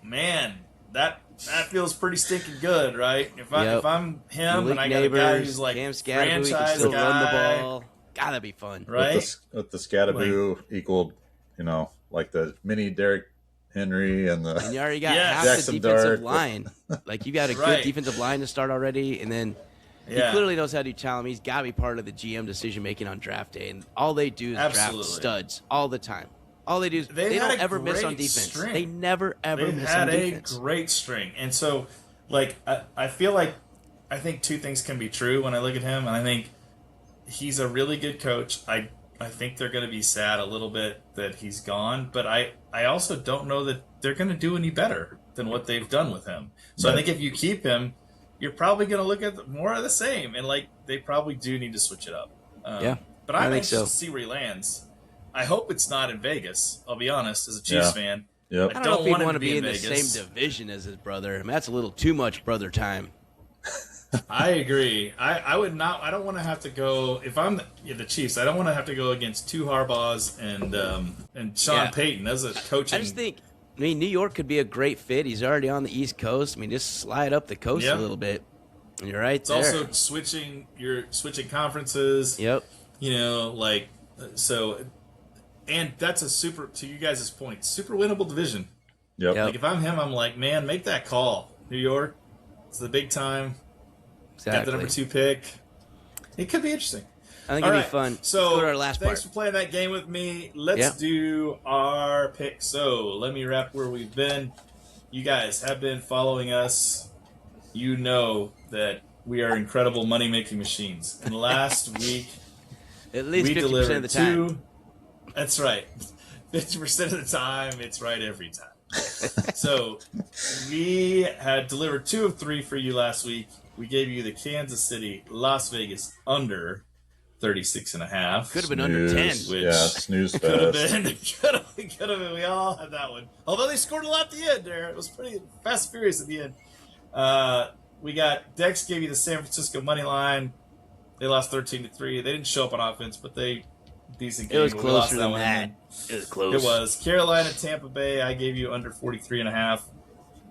man, that feels pretty stinking good, right? If I'm him Malik and I got a guy who's Cam Scadaboo, franchise he can still guy, run the ball. Gotta be fun, right? With the Scadaboo equaled, the mini Derrick Henry and you already got half Jackson the defensive Dart. line. You got a good defensive line to start already, and then he clearly knows how to do talent. He's got to be part of the GM decision making on draft day, and all they do is draft studs all the time. All they do is they don't ever miss on defense. String. They never ever miss on defense. They've had a great string, and so I feel like I think 2 things can be true when I look at him, and I think he's a really good coach. I think they're going to be sad a little bit that he's gone, but I also don't know that they're going to do any better than what they've done with him. So I think if you keep him, you're probably going to look at more of the same, and they probably do need to switch it up. But I'm think anxious so. to see where he lands. I hope it's not in Vegas. I'll be honest, as a Chiefs fan. Yep. I don't know if he'd want to be in the Vegas. same division as his brother. I mean, that's a little too much brother time. I agree. I would not. I don't want to have to go if I'm the Chiefs. I don't want to have to go against two Harbaughs and Sean Payton as a coaching. I just think. I mean, New York could be a great fit. He's already on the East Coast. I mean, just slide up the coast a little bit, and you're right there. It's also switching. You're switching conferences. Yep. And that's a super. To you guys' point, super winnable division. Yep. Like if I'm him, I'm like, man, make that call, New York. It's the big time. Exactly. Got the number 2 pick. It could be interesting. I think it'd be fun. So let's go to our last thanks part. for playing that game with me. Let's do our pick. So let me wrap where we've been. You guys have been following us. You know that we are incredible money-making machines. And last week, At least we 50% delivered of the time. That's right. 50% of the time, it's right every time. So we had delivered 2 of 3 for you last week. We gave you the Kansas City, Las Vegas under 36.5. Could have been under 10. Which snooze fest. could have been. We all had that one. Although they scored a lot at the end there. It was pretty fast and furious at the end. We got Dex gave you the San Francisco money line. They lost 13-3. They didn't show up on offense, but they decent game. It was We lost closer than one. that. It was close. It was. Carolina, Tampa Bay, I gave you under 43.5.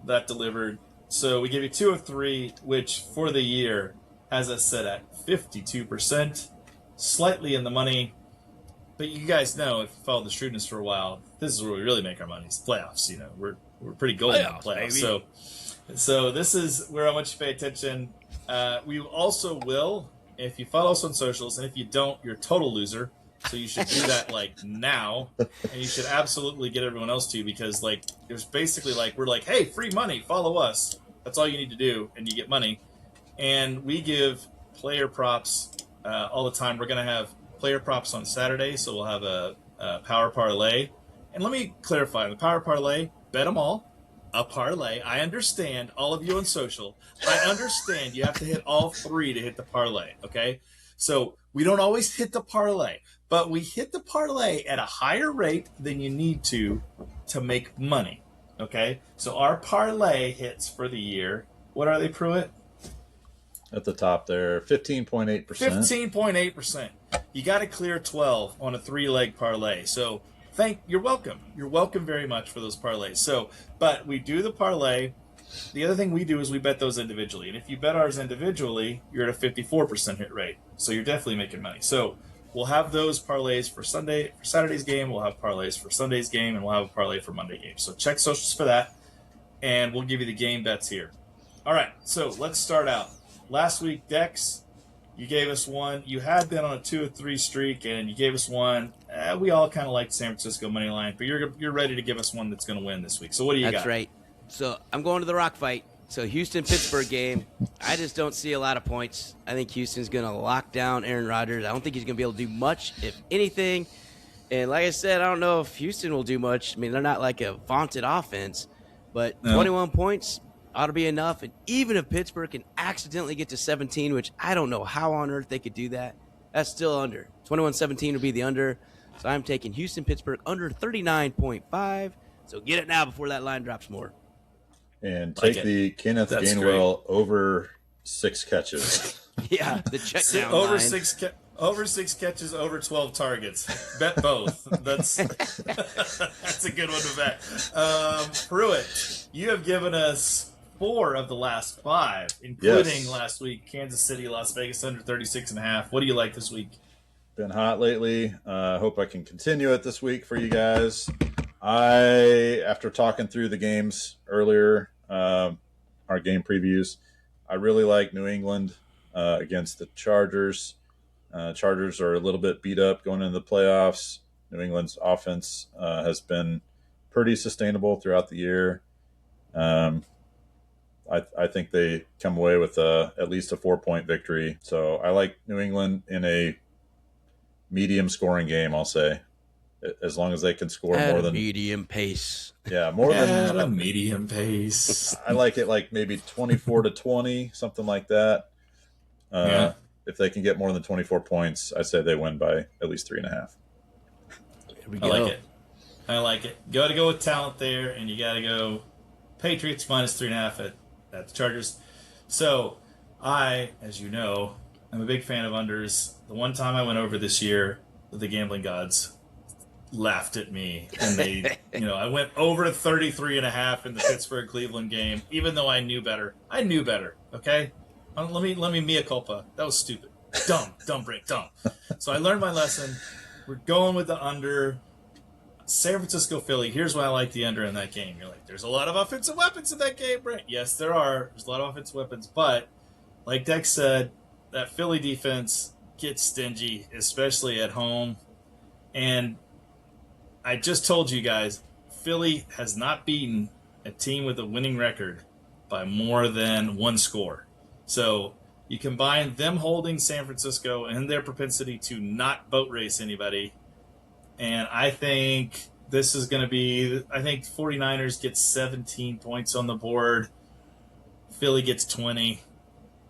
That delivered. So we gave you 2 of 3, which for the year has us set at 52%. Slightly in the money. But you guys know, if you followed the shrewdness for a while, this is where we really make our money. It's playoffs, you know. We're pretty golden in the playoffs. So this is where I want you to pay attention. We also will, if you follow us on socials, and if you don't, you're a total loser. So you should do that now, and you should absolutely get everyone else to, because there's basically we're like, hey, free money, follow us. That's all you need to do, and you get money. And we give player props all the time. We're going to have player props on Saturday, so we'll have a power parlay. And let me clarify, the power parlay, bet them all. A parlay. I understand all of you on social. I understand you have to hit all 3 to hit the parlay, okay? So we don't always hit the parlay, but we hit the parlay at a higher rate than you need to make money, okay? So our parlay hits for the year. What are they, Pruitt? At the top there, 15.8%. 15.8%. You got to clear 12 on a 3-leg parlay. So you're welcome. You're welcome very much for those parlays. So, but we do the parlay. The other thing we do is we bet those individually. And if you bet ours individually, you're at a 54% hit rate. So you're definitely making money. So we'll have those parlays for Saturday's game. We'll have parlays for Sunday's game, and we'll have a parlay for Monday game. So check socials for that, and we'll give you the game bets here. All right, so let's start out. Last week, Dex, you gave us one. You had been on a 2 of 3 streak, and you gave us one. We all kind of liked San Francisco money line, but you're ready to give us one that's going to win this week. So what do you got? That's right. So I'm going to the rock fight. So Houston-Pittsburgh game, I just don't see a lot of points. I think Houston's going to lock down Aaron Rodgers. I don't think he's going to be able to do much, if anything. And like I said, I don't know if Houston will do much. I mean, they're not like a vaunted offense, but 21 points ought to be enough. And even if Pittsburgh can accidentally get to 17, which I don't know how on earth they could do that, that's still under. 21-17 would be the under. So I'm taking Houston-Pittsburgh under 39.5. So get it now before that line drops more. And take the Kenneth Gainwell over 6 catches. Yeah, the check down over line. Over 6 catches, over 12 targets. Bet both. That's a good one to bet. Pruitt, you have given us 4 of the last 5, including last week, Kansas City, Las Vegas under 36.5. What do you like this week? Been hot lately. Hope I can continue it this week for you guys. After talking through the games earlier, our game previews, I really like New England against the Chargers. Chargers are a little bit beat up going into the playoffs. New England's offense has been pretty sustainable throughout the year. I think they come away with at least a 4-point victory. So I like New England in a medium scoring game, I'll say. As long as they can score more than medium pace. Yeah, more than a medium pace. I like it like maybe 24-20, something like that. if they can get more than 24 points, I say they win by at least 3.5. Here we I go. like it. I like it. Got to go with talent there, and you got to go Patriots minus 3.5 at the Chargers. So I, as you know, I'm a big fan of unders. The one time I went over this year, the gambling gods laughed at me, and they, I went over 33.5 in the Pittsburgh-Cleveland game, even though I knew better. I knew better. Okay, let me mea culpa. That was stupid, dumb break, dumb. So I learned my lesson. We're going with the under. San Francisco, Philly. Here's why I like the under in that game. You're like, there's a lot of offensive weapons in that game, right? Yes, there are. There's a lot of offensive weapons, but like Dex said, that Philly defense gets stingy, especially at home. And I just told you guys, Philly has not beaten a team with a winning record by more than one score. So you combine them holding San Francisco and their propensity to not boat race anybody, and I think this is going to be – I think 49ers get 17 points on the board. Philly gets 20,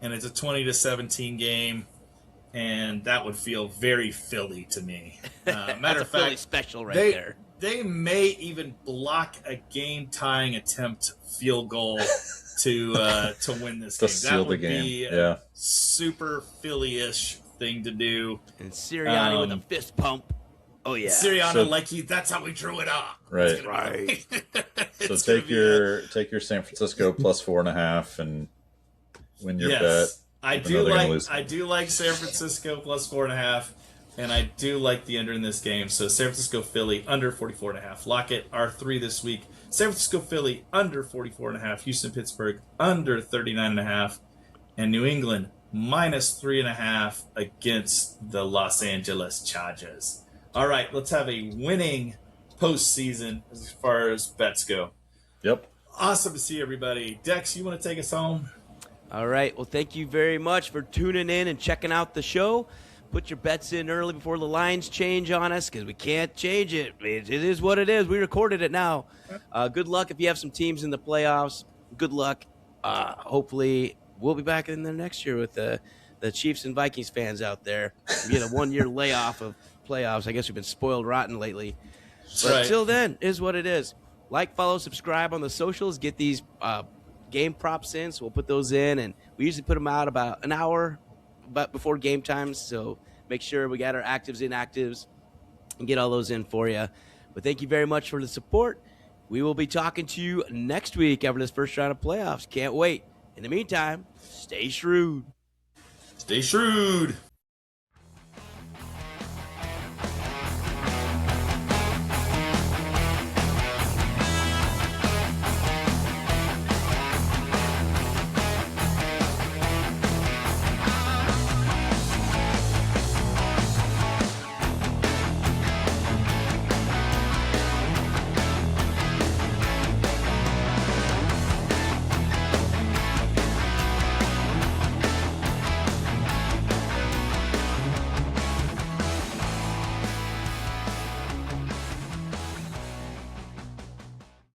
and it's a 20-17 game, and that would feel very Philly to me. Matter of fact, Philly special there. They may even block a game-tying attempt field goal to win this game. Seal the game. Be a super Philly-ish thing to do. And Sirianni with a fist pump. Oh yeah, Sirianni that's how we drew it up. Right. So take your San Francisco plus 4.5 and win your bet. I do like San Francisco plus 4.5, and I do like the under in this game. So San Francisco Philly under 44.5. Lock it. Our 3 this week: San Francisco Philly under 44.5. Houston Pittsburgh under 39.5, and New England minus 3.5 against the Los Angeles Chargers. All right, let's have a winning postseason as far as bets go. Yep. Awesome to see everybody. Dex, you want to take us home? All right. Well, thank you very much for tuning in and checking out the show. Put your bets in early before the lines change on us because we can't change it. It is what it is. We recorded it now. Good luck if you have some teams in the playoffs. Good luck. Hopefully, we'll be back in there next year with the Chiefs and Vikings fans out there. We get a 1-year layoff of playoffs. I guess we've been spoiled rotten lately. But Until then, is what it is. Like, follow, subscribe on the socials. Get these game props in, so we'll put those in. And we usually put them out about an hour before game times. So make sure we got our actives, inactives, and get all those in for you. But thank you very much for the support. We will be talking to you next week after this first round of playoffs. Can't wait. In the meantime, stay shrewd. Stay shrewd.